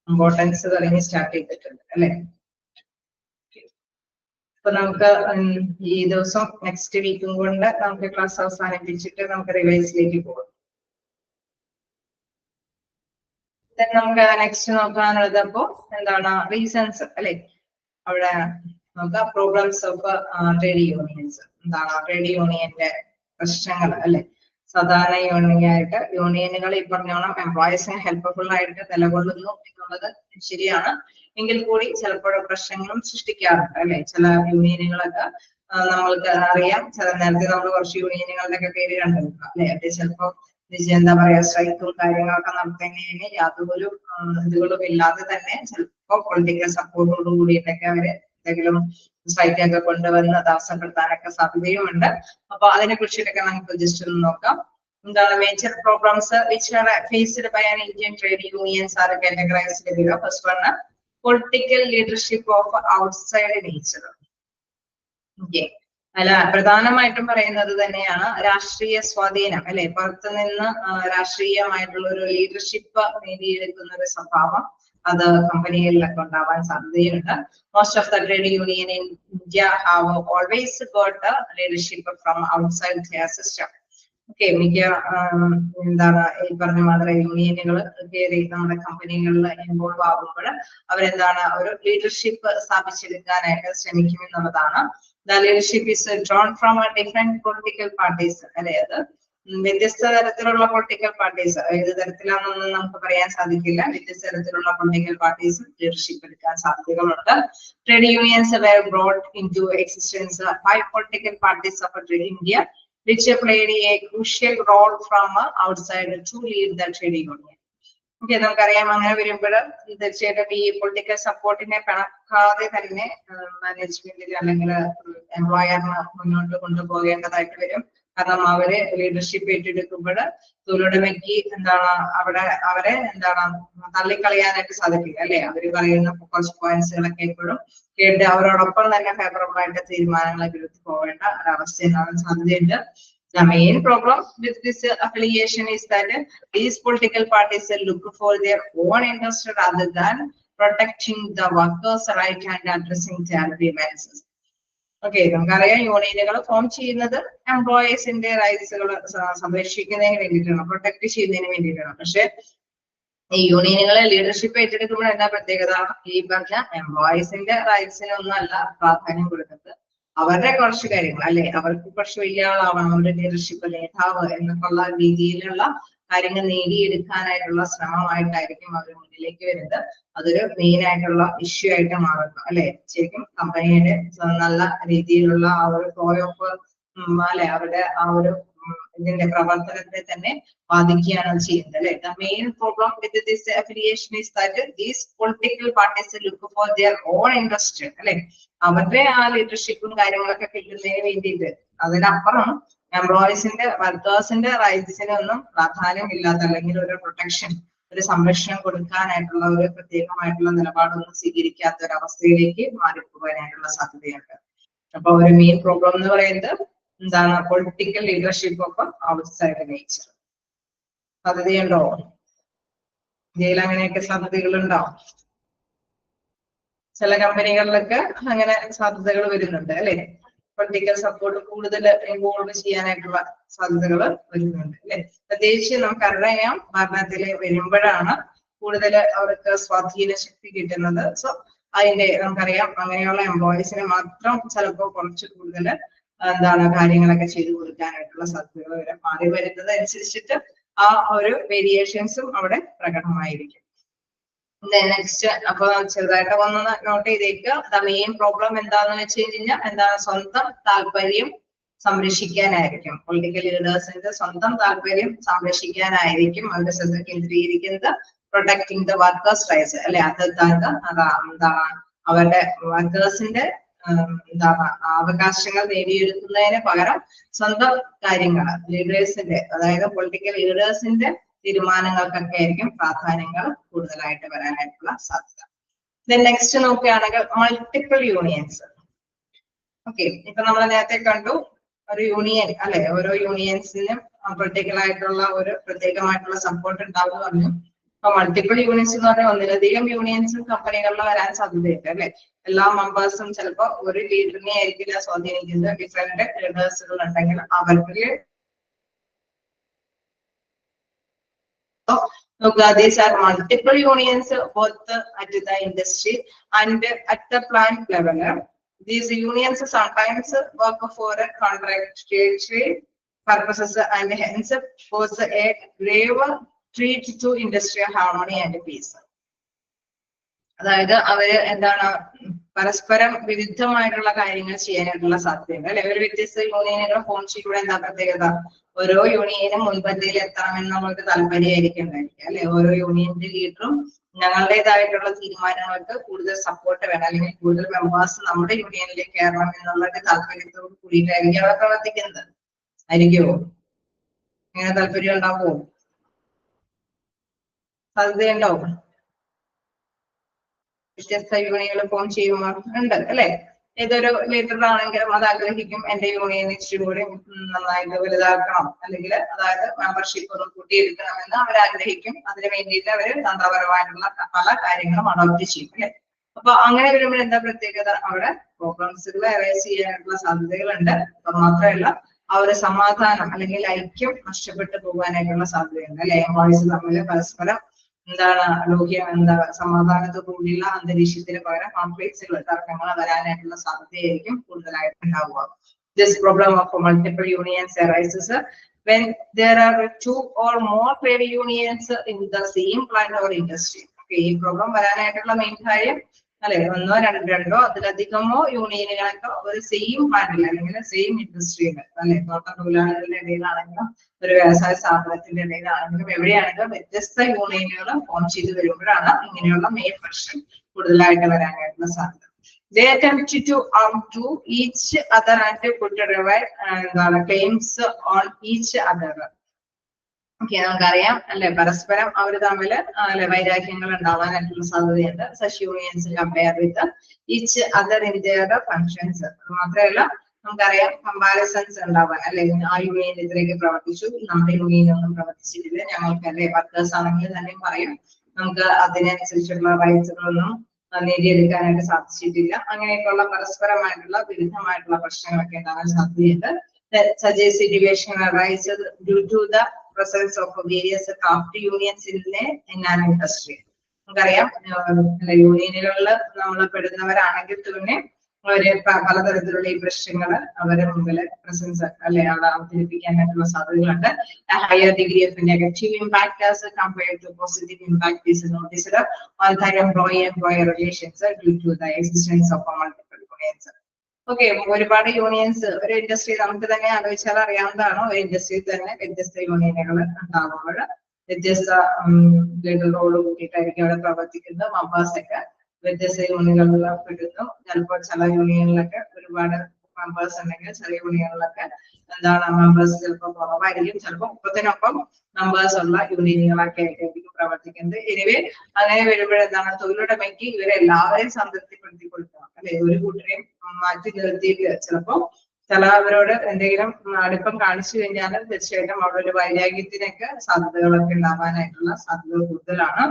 ഇമ്പോർട്ടൻസ് തുടങ്ങി സ്റ്റാർട്ട് ചെയ്തിട്ടുണ്ട് അല്ലെ. അപ്പൊ നമുക്ക് ഈ ദിവസം നെക്സ്റ്റ് വീക്കും കൊണ്ട് നമുക്ക് ക്ലാസ് അവസാനിപ്പിച്ചിട്ട് നമുക്ക് റിവൈസിലേക്ക് പോകാം. നമുക്ക് നെക്സ്റ്റ് നോക്കാനുള്ളത് അപ്പോ എന്താണ് റീസൺസ് അല്ലെ. അവിടെ നമുക്ക് പ്രോബ്ലംസ് ഓഫ് ട്രേഡ് യൂണിയൻസ്, എന്താണ് ട്രേഡ് യൂണിയന്റെ പ്രശ്നങ്ങൾ അല്ലെ. സാധാരണ യൂണിയനുകൾ ഈ പറഞ്ഞോണം എംപ്ലോയീസിന് ഹെൽപ്ഫുൾ ആയിട്ട് നിലകൊള്ളുന്നു എന്നുള്ളത് ശരിയാണ്. എങ്കിൽ കൂടി ചിലപ്പോൾ പ്രശ്നങ്ങളും സൃഷ്ടിക്കാറുണ്ട് അല്ലെ. ചില യൂണിയനുകളൊക്കെ നമ്മൾക്ക് അറിയാം, ചില നേരത്തെ നമ്മൾ കുറച്ച് യൂണിയനുകളുടെ ഒക്കെ പേര് കണ്ടിരുന്നു അല്ലെ. അത് ചിലപ്പോൾ എന്താ പറയാ സ്ട്രൈക്കും കാര്യങ്ങളൊക്കെ നടത്തുന്നതിന് യാതൊരു ഇതുകളും ഇല്ലാതെ തന്നെ ചിലപ്പോ പൊളിറ്റിക്കൽ സപ്പോർട്ടോട് കൂടിയിട്ടൊക്കെ അവര് എന്തെങ്കിലും സ്ട്രൈക്കൊക്കെ കൊണ്ടുവന്ന് തടസ്സപ്പെടുത്താനൊക്കെ സാധ്യതയുമുണ്ട്. അപ്പൊ അതിനെ കുറിച്ചിട്ടൊക്കെ നമുക്ക് ജസ്റ്റ് ഒന്ന് നോക്കാം. എന്താണ് major problems which are faced by an Indian trade unions are categorised below. First one political leadership of outside nature. Okay, അല്ല പ്രധാനമായിട്ടും പറയുന്നത് തന്നെയാണ് രാഷ്ട്രീയ സ്വാധീനം അല്ലെ. പുറത്തു നിന്ന് രാഷ്ട്രീയമായിട്ടുള്ള ഒരു ലീഡർഷിപ്പ് നേടിയെടുക്കുന്ന ഒരു സ്വഭാവം അത് കമ്പനികളിലൊക്കെ ഉണ്ടാവാൻ സാധ്യതയുണ്ട്. Most of the trade union in India have always got leadership from outside their system. Okay, മിക്ക എന്താണ് ഈ പറഞ്ഞ മാതിരി യൂണിയനുകൾ കയറി നമ്മുടെ കമ്പനികളിൽ ഇൻവോൾവ് ആകുമ്പോൾ അവരെന്താണ് ഒരു leadership സ്ഥാപിച്ചെടുക്കാനായിട്ട് ശ്രമിക്കുമെന്നുള്ളതാണ്. The leadership is drawn from a different political parties. അതായത് വ്യത്യസ്ത തരത്തിലുള്ള പൊളിറ്റിക്കൽ പാർട്ടീസ്, ഏത് തരത്തിലാണെന്നൊന്നും നമുക്ക് പറയാൻ സാധിക്കില്ല. വ്യത്യസ്ത തരത്തിലുള്ള പൊളിറ്റിക്കൽ പാർട്ടീസ് ലീഡർഷിപ്പ് എടുക്കാൻ സാധ്യതകളുണ്ട്. Trade unions were brought into existence by political parties of India, which played a crucial role from outside to lead the trade union. Okay, നമുക്കറിയാം അങ്ങനെ വരുമ്പോൾ തീർച്ചയായിട്ടും ഈ പൊളിറ്റിക്കൽ സപ്പോർട്ടിനെ പിണക്കാതെ തന്നെ മാനേജ്മെന്റിൽ അല്ലെങ്കിൽ എംപ്ലോയറിന് മുന്നോട്ട് കൊണ്ടുപോകേണ്ടതായിട്ട് വരും. കാരണം അവര് ലീഡർഷിപ്പ് ഏറ്റെടുക്കുമ്പോൾ തൊഴിലുടമയ്ക്ക് എന്താണ് അവരെ എന്താണ് തള്ളിക്കളയാനായിട്ട് സാധിക്കില്ല അല്ലെ. അവര് പറയുന്ന കുറച്ച് പോയിന്റ്സുകളൊക്കെ എപ്പോഴും കേട്ട് അവരോടൊപ്പം തന്നെ ഫേവറബിൾ ആയിട്ട് തീരുമാനങ്ങളൊക്കെ എടുത്ത് പോവേണ്ട ഒരവസ്ഥ ഉണ്ടാകാൻ സാധ്യതയുണ്ട്. The main problem with this affiliation is that these political parties look for their own interest rather than protecting the workers' right and addressing their grievances. Okay, നമുക്കറിയാം യൂണിയനുകൾ ഫോം ചെയ്യുന്നത് എംപ്ലോയീസിന്റെ റൈറ്റ്സുകൾ സംരക്ഷിക്കുന്നതിന് വേണ്ടിയിട്ടാണ്, പ്രൊട്ടക്ട് ചെയ്യുന്നതിന് വേണ്ടിയിട്ടാണ്. പക്ഷെ ഈ യൂണിയനുകളെ ലീഡർഷിപ്പ് ഏറ്റെടുക്കുമ്പോൾ എന്താ പ്രത്യേകത? ഈ പറഞ്ഞ എംപ്ലോയീസിന്റെ റൈറ്റ്സിനൊന്നും അല്ല പ്രാധാന്യം കൊടുക്കുന്നത്, അവരുടെ കുറച്ച് കാര്യങ്ങൾ അല്ലെ. അവർക്ക് കുറച്ച് വലിയ ആളാവണം, അവരുടെ ലീഡർഷിപ്പ് നേതാവ് എന്നൊക്കെയുള്ള രീതിയിലുള്ള കാര്യങ്ങൾ നേടിയെടുക്കാനായിട്ടുള്ള ശ്രമമായിട്ടായിരിക്കും അവർ മുന്നിലേക്ക് വരുന്നത്. അതൊരു മെയിൻ ആയിട്ടുള്ള ഇഷ്യൂ ആയിട്ട് മാറുന്നു അല്ലെ. ശരിക്കും കമ്പനിയുടെ നല്ല രീതിയിലുള്ള ആ ഒരു ഫ്ലോ ഓഫ് അല്ലെ അവരുടെ ആ ഒരു ഇതിന്റെ പ്രവർത്തനത്തെ തന്നെ ബാധിക്കുകയാണ് ചെയ്യുന്നത് അല്ലെ. The main problem with this affiliation is that these political parties look for their own interest അല്ലെ. അവരുടെ ആ ലീഡർഷിപ്പും കാര്യങ്ങളൊക്കെ കിട്ടുന്നതിന് വേണ്ടിയിട്ട് അതിനപ്പുറം എംപ്ലോയീസിന്റെ വർക്കേഴ്സിന്റെ റൈറ്റ്സിനൊന്നും പ്രാധാന്യം ഇല്ലാത്ത അല്ലെങ്കിൽ ഒരു പ്രൊട്ടക്ഷൻ ഒരു സംരക്ഷണം കൊടുക്കാനായിട്ടുള്ള ഒരു പ്രത്യേകമായിട്ടുള്ള നിലപാടൊന്നും സ്വീകരിക്കാത്ത ഒരു അവസ്ഥയിലേക്ക് മാറിപ്പോകാനായിട്ടുള്ള സാധ്യതയുണ്ട്. അപ്പൊ ഒരു മെയിൻ പ്രോബ്ലം എന്ന് പറയുന്നത് എന്താണ്? Political leadership of outside nature. സാധ്യതയുണ്ടോ? ഇന്ത്യയിൽ അങ്ങനെയൊക്കെ സാധ്യതകളുണ്ടോ? ചില കമ്പനികളിലൊക്കെ അങ്ങനെ സാധ്യതകൾ വരുന്നുണ്ട് അല്ലെ. പൊളിറ്റിക്കൽ സപ്പോർട്ട് കൂടുതൽ ഇൻവോൾവ് ചെയ്യാനായിട്ടുള്ള സാധ്യതകൾ വരുന്നുണ്ട് അല്ലെ. പ്രത്യേകിച്ച് നമുക്കറിയാം ഭരണത്തില് വരുമ്പോഴാണ് കൂടുതൽ അവർക്ക് സ്വാധീന ശക്തി കിട്ടുന്നത്. സോ അതിന്റെ നമുക്കറിയാം അങ്ങനെയുള്ള എംപ്ലോയീസിനെ മാത്രം ചിലപ്പോൾ കുറച്ച് കൂടുതൽ എന്താണ് കാര്യങ്ങളൊക്കെ ചെയ്തു കൊടുക്കാനായിട്ടുള്ള സാധ്യതകൾ വരെ മാറി വരുന്നത് അനുസരിച്ചിട്ട് ആ ഒരു വേരിയേഷൻസും അവിടെ പ്രകടമായിരിക്കും. നെക്സ്റ്റ് അപ്പൊ ചെറുതായിട്ട് ഒന്ന് നോട്ട് ചെയ്തേക്കുക. ദ മെയിൻ പ്രോബ്ലം എന്താന്ന് വെച്ച് കഴിഞ്ഞാൽ എന്താണ്? സ്വന്തം താല്പര്യം സംരക്ഷിക്കാനായിരിക്കും. പൊളിറ്റിക്കൽ ലീഡേഴ്സിന്റെ സ്വന്തം താല്പര്യം സംരക്ഷിക്കാനായിരിക്കും അവരുടെ ശ്രദ്ധ കേന്ദ്രീകരിക്കുന്നത്. പ്രൊട്ടക്ടിങ് ദ വർക്കേഴ്സ് റൈറ്റ്സ് അല്ലെ. എന്താണ് അവരുടെ വർക്കേഴ്സിന്റെ എന്താണ് അവകാശങ്ങൾ നേടിയെടുക്കുന്നതിന് പകരം സ്വന്തം കാര്യങ്ങൾ ലീഡേഴ്സിന്റെ, അതായത് പൊളിറ്റിക്കൽ ലീഡേഴ്സിന്റെ തീരുമാനങ്ങൾക്കൊക്കെ ആയിരിക്കും പ്രാധാന്യങ്ങൾ കൂടുതലായിട്ട് വരാനായിട്ടുള്ള സാധ്യത. Then നെക്സ്റ്റ് നോക്കുകയാണെങ്കിൽ മൾട്ടിപ്പിൾ യൂണിയൻസ്. ഓക്കെ, ഇപ്പൊ നമ്മൾ നേരത്തെ കണ്ടു ഒരു യൂണിയൻ അല്ലെ, ഓരോ യൂണിയൻസിനും ആയിട്ടുള്ള ഒരു പ്രത്യേകമായിട്ടുള്ള സപ്പോർട്ട് ഉണ്ടാവും പറഞ്ഞു. അപ്പൊ മൾട്ടിപ്പിൾ യൂണിയൻസ് എന്ന് പറഞ്ഞാൽ ഒന്നിലധികം യൂണിയൻസും കമ്പനികളിൽ വരാൻ സാധ്യതയുണ്ട് അല്ലെ. എല്ലാ മെമ്പേഴ്സും ചിലപ്പോൾ ഒരു ലീഡറിനെ ആയിരിക്കില്ല സ്വാധീനിക്കുന്നത്. ഡിഫറെന്റ് ലീഡേഴ്സുകൾ ഉണ്ടെങ്കിൽ അവർക്ക് these are multiple unions both at the industry and at the plant level. These unions sometimes work for a contractual purposes and hence pose a grave threat to industrial harmony and peace. അതായത് അവര് എന്താണ് പരസ്പരം വിരുദ്ധമായിട്ടുള്ള കാര്യങ്ങൾ ചെയ്യാനായിട്ടുള്ള സാധ്യതയുണ്ട് അല്ലെ. ഒരു വ്യത്യസ്ത യൂണിയനുകൾ ഫോം ചെയ്യുമ്പോൾ എന്താ പ്രത്യേകത? ഓരോ യൂണിയനും മുൻപന്തിയിൽ എത്തണമെന്ന് നമ്മൾക്ക് താല്പര്യമായിരിക്കും അല്ലെ. ഓരോ യൂണിയന്റെ ലീഡറും ഞങ്ങളുടേതായിട്ടുള്ള തീരുമാനങ്ങൾക്ക് കൂടുതൽ സപ്പോർട്ട് വേണം, അല്ലെങ്കിൽ കൂടുതൽ മെമ്പേഴ്സ് നമ്മുടെ യൂണിയനിലേക്ക് കയറണം എന്നുള്ള താല്പര്യത്തോട് കൂടിയിട്ടായിരിക്കും അവിടെ പ്രവർത്തിക്കുന്നത്. ആയിരിക്കുമോ? അങ്ങനെ താല്പര്യം ഉണ്ടാവുമോ? സാധ്യതയുണ്ടാവും. വ്യത്യസ്ത യൂണിയനുകൾ ഫോം ചെയ്യുമ്പോൾ ഉണ്ട് അല്ലെ. ഏതൊരു ലീഡർ ആണെങ്കിലും അത് ആഗ്രഹിക്കും എന്റെ യൂണിയൻ ഇച്ചിരി കൂടി നന്നായിട്ട് വലുതാക്കണം, അല്ലെങ്കിൽ അതായത് മെമ്പർഷിപ്പ് ഒന്ന് കൂട്ടിയെടുക്കണമെന്ന് അവർ ആഗ്രഹിക്കും. അതിന് വേണ്ടിയിട്ട് അവർ തന്ത്രപരമായിട്ടുള്ള പല കാര്യങ്ങളും അഡോപ്റ്റ് ചെയ്യും അല്ലെ. അപ്പൊ അങ്ങനെ വരുമ്പോൾ എന്താ പ്രത്യേകത? അവിടെ പ്രോബ്ലംസുകൾ അറൈസ് ചെയ്യാനായിട്ടുള്ള സാധ്യതകളുണ്ട്. അപ്പൊ മാത്രമല്ല ആ ഒരു സമാധാനം അല്ലെങ്കിൽ ഐക്യം നഷ്ടപ്പെട്ടു പോകാനായിട്ടുള്ള സാധ്യതയുണ്ട് അല്ലെ. എംപ്ലോയീസ് തമ്മിൽ പരസ്പരം സമാധാനത്തോടുകൂടിയുള്ള അന്തരീക്ഷത്തിന് പകരം കോൺഫ്ലിക്ട്സുകൾ, തർക്കങ്ങൾ വരാനായിട്ടുള്ള സാധ്യതയായിരിക്കും കൂടുതലായിട്ട് ഉണ്ടാവുക. This problem of multiple unions arises when there are 2 or more trade unions in the same plant or industry. ഈ പ്രോബ്ലം വരാനായിട്ടുള്ള മെയിൻ കാര്യം അല്ലെ, ഒന്നോ രണ്ടോ അതിലധികമോ യൂണിയനുകളൊക്കെ ഒരു സെയിം പ്ലാന്റിൽ അല്ലെങ്കിൽ സെയിം ഇൻഡസ്ട്രിയിൽ അല്ലെ, തോട്ട തൊഴിലാളികളുടെ ഇടയിലാണെങ്കിലും ഒരു വ്യവസായ സ്ഥാപനത്തിന്റെ ഇടയിലാണെങ്കിലും എവിടെയാണെങ്കിലും വ്യത്യസ്ത യൂണിയനുകൾ ഫോം ചെയ്ത് വരുമ്പോഴാണ് ഇങ്ങനെയുള്ള മെയിൻ പ്രശ്നം കൂടുതലായിട്ട് വരാനായിട്ടുള്ള സാധ്യത. They attempt to outdo each other and put claims on each other. Okay, നമുക്കറിയാം അല്ലെ, പരസ്പരം അവർ തമ്മിൽ അല്ലെ വൈരാഗ്യങ്ങൾ ഉണ്ടാവാനായിട്ടുള്ള സാധ്യതയുണ്ട്. Such unions compare with each other in there functions. അത് മാത്രമല്ല നമുക്കറിയാം കമ്പാരിസൺസ് ഉണ്ടാവാൻ അല്ലെ. ആ യൂണിയൻ ഇതിലേക്ക് പ്രവർത്തിച്ചു, നമ്മുടെ യൂണിയൻ ഒന്നും പ്രവർത്തിച്ചിട്ടില്ല, ഞങ്ങൾക്ക് അല്ലെ വർക്കേഴ്സ് ആണെങ്കിൽ തന്നെ പറയും നമുക്ക് അതിനനുസരിച്ചുള്ള റൈറ്റ്സുകളൊന്നും നേടിയെടുക്കാനായിട്ട് സാധിച്ചിട്ടില്ല. അങ്ങനെയൊക്കെയുള്ള പരസ്പരമായിട്ടുള്ള വിരുദ്ധമായിട്ടുള്ള പ്രശ്നങ്ങളൊക്കെ ഉണ്ടാകാൻ സാധ്യതയുണ്ട്. Such a situation arises due to the presence of various craft unions in an industry. നമുക്കറിയാം യൂണിയനുകളിൽ നമ്മൾ പെടുന്നവരാണെങ്കിൽ തന്നെ അവര് പലതരത്തിലുള്ള ഈ പ്രശ്നങ്ങൾ അവരുടെ മുമ്പിൽ പ്രസൻസ് അല്ലെ അവിടെ അവതരിപ്പിക്കാനായിട്ടുള്ള സാധ്യതകളുണ്ട്. Higher degree of negative impact as compared to positive impact is noticed on the employee relations due to the existence of multiple unions. Okay, ഒരുപാട് യൂണിയൻസ് ഒരു ഇൻഡസ്ട്രി നമുക്ക് തന്നെ ആലോചിച്ചാൽ അറിയാവുന്നതാണ്. ഒരു ഇൻഡസ്ട്രിയിൽ തന്നെ വ്യത്യസ്ത യൂണിയനുകൾ ഉണ്ടാകുമ്പോൾ വ്യത്യസ്ത ലീഡറോട് കൂടിയിട്ടായിരിക്കും അവിടെ പ്രവർത്തിക്കുന്നത്. മെമ്പേഴ്സ് ഒക്കെ വ്യത്യസ്ത യൂണിയനുകളിൽ പെടുന്നു. ചിലപ്പോൾ ചില യൂണിയനിലൊക്കെ ഒരുപാട് മെമ്പേഴ്സ് ഉണ്ടെങ്കിൽ ചില യൂണിയനുകളിലൊക്കെ മെമ്പേഴ്സ് ചിലപ്പോൾ കുറവായിരിക്കും. ചിലപ്പോൾ ഒപ്പത്തിനൊപ്പം മെമ്പേഴ്സ് ഉള്ള യൂണിയനുകളൊക്കെ ആയിട്ടായിരിക്കും പ്രവർത്തിക്കുന്നത്. എനിവേ അങ്ങനെ വരുമ്പോഴെന്താണ് തൊഴിലുടമയ്ക്ക് ഇവരെല്ലാവരെയും സംതൃപ്തിപ്പെടുത്തി കൊടുക്കണം അല്ലെ. ഒരു കൂട്ടരെയും മാറ്റി നിർത്തിയിട്ട് ചിലപ്പോൾ ചിലവരോട് എന്തെങ്കിലും അടുപ്പം കാണിച്ചു കഴിഞ്ഞാൽ തീർച്ചയായിട്ടും അവിടെ ഒരു വൈരാഗ്യത്തിനൊക്കെ സാധ്യതകളൊക്കെ ഉണ്ടാവാനായിട്ടുള്ള സാധ്യത കൂടുതലാണ്.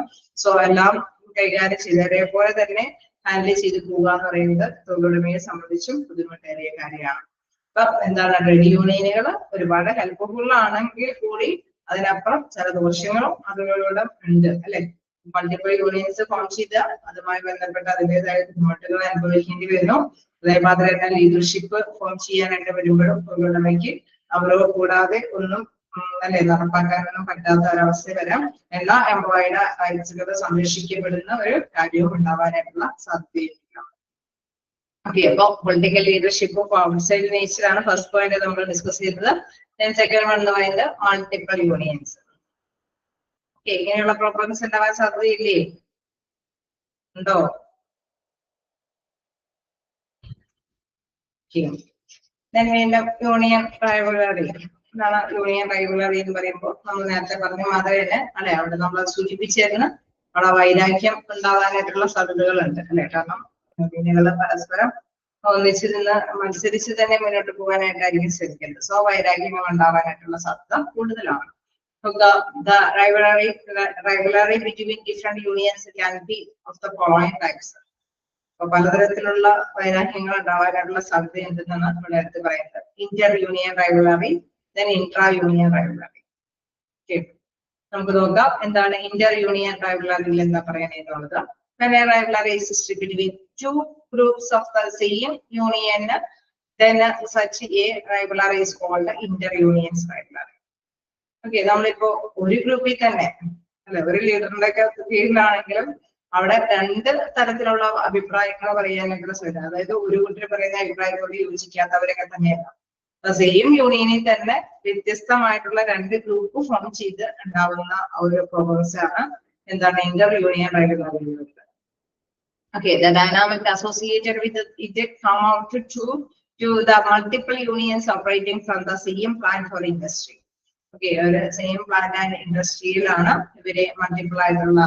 സോ എല്ലാം കൈകാര്യം ചെയ്ത് അതേപോലെ തന്നെ ഹാൻഡിൽ ചെയ്ത് പോവുക എന്ന് പറയുന്നത് തൊഴിലുടമയെ സംബന്ധിച്ചും ബുദ്ധിമുട്ടേറിയ കാര്യമാണ്. അപ്പൊ ട്രേഡ് യൂണിയനുകൾ ഒരുപാട് ഹെൽപ്ഫുൾ ആണെങ്കിൽ കൂടി അതിനപ്പുറം ചില ദോഷങ്ങളും അതുകളോട് ഉണ്ട് അല്ലെ. മൾട്ടിപ്പിൾ യൂണിയൻസ് ഫോം ചെയ്ത് അതുമായി ബന്ധപ്പെട്ട് അതിൻ്റെതായ ബുദ്ധിമുട്ടുകൾ അനുഭവിക്കേണ്ടി വരുന്നു. അതേമാതിരി തന്നെ ലീഡർഷിപ്പ് ഫോം ചെയ്യാനായിട്ട് വരുമ്പോഴും തൊഴിലുടമയ്ക്ക് അവരോ കൂടാതെ ഒന്നും അല്ലെ നടപ്പാക്കാനൊന്നും പറ്റാത്ത ഒരവസ്ഥ വരാം. എല്ലാ എംപ്ലോയിയുടെ റൈറ്റ്സുകൾ സംരക്ഷിക്കപ്പെടുന്ന ഒരു കാര്യവും ഉണ്ടാവാനായിട്ടുള്ള സാധ്യതയില്ല. ഓക്കെ, അപ്പൊ പൊളിറ്റിക്കൽ ലീഡർഷിപ്പ് ഔട്ട്സൈഡ് നേച്ചർ ആണ് ഫസ്റ്റ് പോയിന്റ് നമ്മൾ ഡിസ്കസ് ചെയ്തത്. സെക്കൻഡ് വൺ എന്ന് പറയുന്നത് മൾട്ടിപ്പിൾ യൂണിയൻസ്. ഓക്കെ, ഇങ്ങനെയുള്ള പ്രോബ്ലംസ് ഉണ്ടാവാൻ സാധ്യതയില്ലേ? ഉണ്ടോ? വീണ്ടും യൂണിയൻ റൈവലറി എന്താണ് യൂണിയൻ റൈവലറി എന്ന് പറയുമ്പോൾ നമ്മൾ നേരത്തെ പറഞ്ഞ മാതൃകനെ അല്ലെ, അവിടെ നമ്മൾ സൂചിപ്പിച്ചേക്കുന്ന അവിടെ വൈരാഗ്യം ഉണ്ടാവാനായിട്ടുള്ള സാധ്യതകളുണ്ട് അല്ലെ. കാരണം യൂണിയനുകൾ പരസ്പരം ഒന്നിച്ച് നിന്ന് മത്സരിച്ച് തന്നെ മുന്നോട്ട് പോകാനായിട്ടായിരിക്കും ശ്രമിക്കുന്നത്. സോ വൈരാഗ്യങ്ങൾ ഉണ്ടാവാനായിട്ടുള്ള സാധ്യത കൂടുതലാണ്. The rivalry between different unions can be of the following types. അപ്പൊ പലതരത്തിലുള്ള വൈരാഗ്യങ്ങൾ ഉണ്ടാവാനുള്ള സാധ്യത എന്തെന്നാണ് ഇവിടെ എടുത്ത് പറയുന്നത്. Inter union rivalry, then intra union rivalry. Okay, നമുക്ക് നോക്കാം എന്താണ് ഇന്റർ യൂണിയൻ റൈവലറിയിൽ എന്താ പറയാനുള്ളത്. When a rivalry exists between two groups of the same union, then such a rivalry is called inter union rivalry. Okay, നമ്മളിപ്പോ ഒരു ഗ്രൂപ്പിൽ തന്നെ അല്ലെ, ഒരു ലീഡറിന്റെ ഒക്കെ കീഴിലാണെങ്കിലും അവിടെ രണ്ട് തരത്തിലുള്ള അഭിപ്രായങ്ങൾ പറയാനായിട്ടുള്ള സാധ്യത. അതായത് ഒരു കൂട്ടർ പറയുന്ന അഭിപ്രായത്തോട് യോജിക്കാത്തവരൊക്കെ തന്നെയല്ല. സെയിം യൂണിയനിൽ തന്നെ വ്യത്യസ്തമായിട്ടുള്ള രണ്ട് ഗ്രൂപ്പ് ഫോം ചെയ്ത് ഉണ്ടാവുന്ന ഒരു പ്രോസസ് ആണ് എന്താണ് Inter union rivalry. Okay, the dynamic associated with it come out to the multiple unions operating from the same plant or industry. Okay, ഒരു സെയിം പ്ലാന്റ് ആൻഡ് ഇൻഡസ്ട്രിയിലാണ് ഇവരെ മൾട്ടിപ്പിൾ ആയിട്ടുള്ള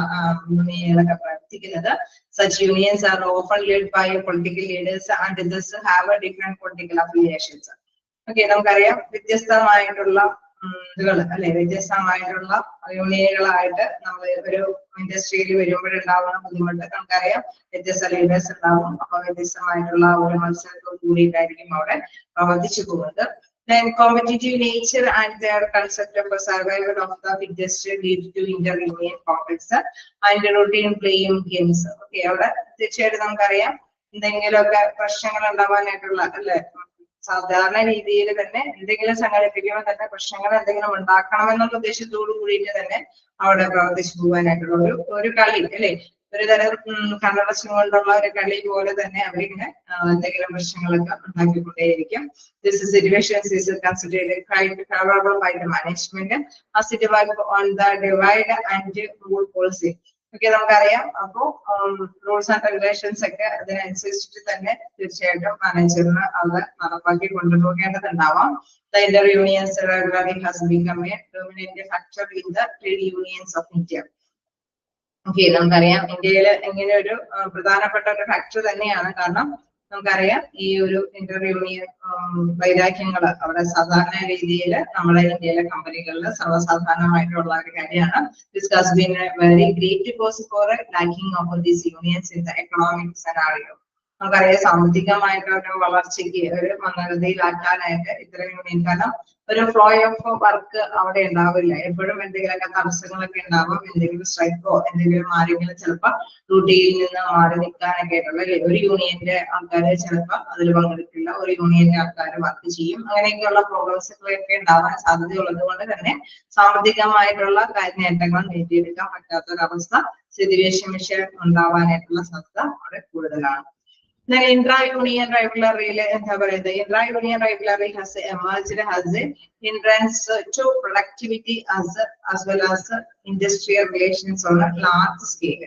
യൂണിയനുകളൊക്കെ പ്രവർത്തിക്കുന്നത്. Such unions are often led by political leaders and thus have a different political affiliations. Okay, നമുക്കറിയാം വ്യത്യസ്തമായിട്ടുള്ള ഇതുകൾ അല്ലെ, വ്യത്യസ്തമായിട്ടുള്ള യൂണിയനുകളായിട്ട് നമ്മൾ ഒരു ഇൻഡസ്ട്രിയിൽ വരുമ്പോഴുണ്ടാവുന്ന ബുദ്ധിമുട്ട് നമുക്കറിയാം. വ്യത്യസ്ത ലീഡേഴ്സ് ഉണ്ടാവും. അപ്പൊ വ്യത്യസ്തമായിട്ടുള്ള ഒരു മത്സരത്തോട് കൂടിയിട്ടായിരിക്കും അവിടെ പ്രവർത്തിച്ചു പോകുന്നത്. Then competitive nature and their concept of a survival of the fittest lead to inter-union conflicts and routine playing games. Okay, അവിടെ തീർച്ചയായിട്ടും നമുക്കറിയാം എന്തെങ്കിലുമൊക്കെ പ്രശ്നങ്ങൾ ഉണ്ടാവാനായിട്ടുള്ള അല്ലെ, സാധാരണ രീതിയിൽ തന്നെ എന്തെങ്കിലും സംഘടിപ്പിക്കുമ്പോൾ തന്നെ പ്രശ്നങ്ങൾ എന്തെങ്കിലും ഉണ്ടാക്കണം എന്നുള്ള ഉദ്ദേശത്തോടു കൂടിയിട്ട് തന്നെ അവിടെ പ്രവർത്തിച്ചു പോകാനായിട്ടുള്ള ഒരു കളി അല്ലെ, ഒരു തരം കണ്ണടച്ചും കൊണ്ടുള്ള ഒരു കളി പോലെ തന്നെ അവരിങ്ങനെ എന്തെങ്കിലും പ്രശ്നങ്ങളൊക്കെ ഉണ്ടാക്കിക്കൊണ്ടേയിരിക്കും. This situation is considered quite favorable by the management as it works on the divide and rule policy. Okay, നമുക്കറിയാം. അപ്പോ റൂൾസ് ആൻഡ് റെഗുലേഷൻസ് ഒക്കെ അതിനനുസരിച്ചിട്ട് തന്നെ തീർച്ചയായിട്ടും മാനേജറിന് അത് നടപ്പാക്കി കൊണ്ടുപോകേണ്ടതുണ്ടാവാം. The inter-union rivalry has become a dominant factor in the trade unions of India. Okay, നമുക്കറിയാം ഇന്ത്യയില് ഇങ്ങനെ ഒരു പ്രധാനപ്പെട്ട ഒരു ഫാക്ടർ തന്നെയാണ്. കാരണം നമുക്കറിയാം ഈ ഒരു ഇന്റർ യൂണിയൻ വൈരാഗ്യങ്ങൾ അവിടെ സാധാരണ രീതിയിൽ നമ്മുടെ ഇന്ത്യയിലെ കമ്പനികളിൽ സർവ്വസാധാരണമായിട്ടുള്ള ഒരു കാര്യമാണ്. This has been a very great cause for lacking of these unions in the economic scenario. നമുക്കറിയാം സാമ്പത്തികമായിട്ടുള്ള വളർച്ചയ്ക്ക് ഒരു മന്ദഗതിയിലാക്കാനായിട്ട് ഇത്തരം യൂണിയൻ, കാരണം ഒരു ഫ്ലോ ഓഫ് വർക്ക് അവിടെ ഉണ്ടാവില്ല. എപ്പോഴും എന്തെങ്കിലുമൊക്കെ തടസ്സങ്ങളൊക്കെ ഉണ്ടാവും. എന്തെങ്കിലും സ്ട്രൈക്കോ എന്തെങ്കിലും ആരെങ്കിലും ചിലപ്പോൾ ഡ്യൂട്ടിയിൽ നിന്ന് മാറി നിൽക്കാനൊക്കെ ആയിട്ടുള്ള ഒരു യൂണിയന്റെ ആൾക്കാര് ചിലപ്പോൾ അതിൽ പങ്കെടുക്കില്ല, ഒരു യൂണിയന്റെ ആൾക്കാർ വർക്ക് ചെയ്യും. അങ്ങനെയൊക്കെയുള്ള പ്രോബ്ലംസുകളൊക്കെ ഉണ്ടാവാൻ സാധ്യതയുള്ളത് കൊണ്ട് തന്നെ സാമ്പത്തികമായിട്ടുള്ള നേട്ടങ്ങൾ നേടിയെടുക്കാൻ പറ്റാത്തൊരവസ്ഥ, സ്ഥിതിവിശേഷം ഉണ്ടാവാനായിട്ടുള്ള സാധ്യത വളരെ കൂടുതലാണ്. Then intra-union rivalry എന്താ പറയുന്നത്, intra-union rivalry has emerged as a hindrance to productivity as well as industrial relations on a large scale.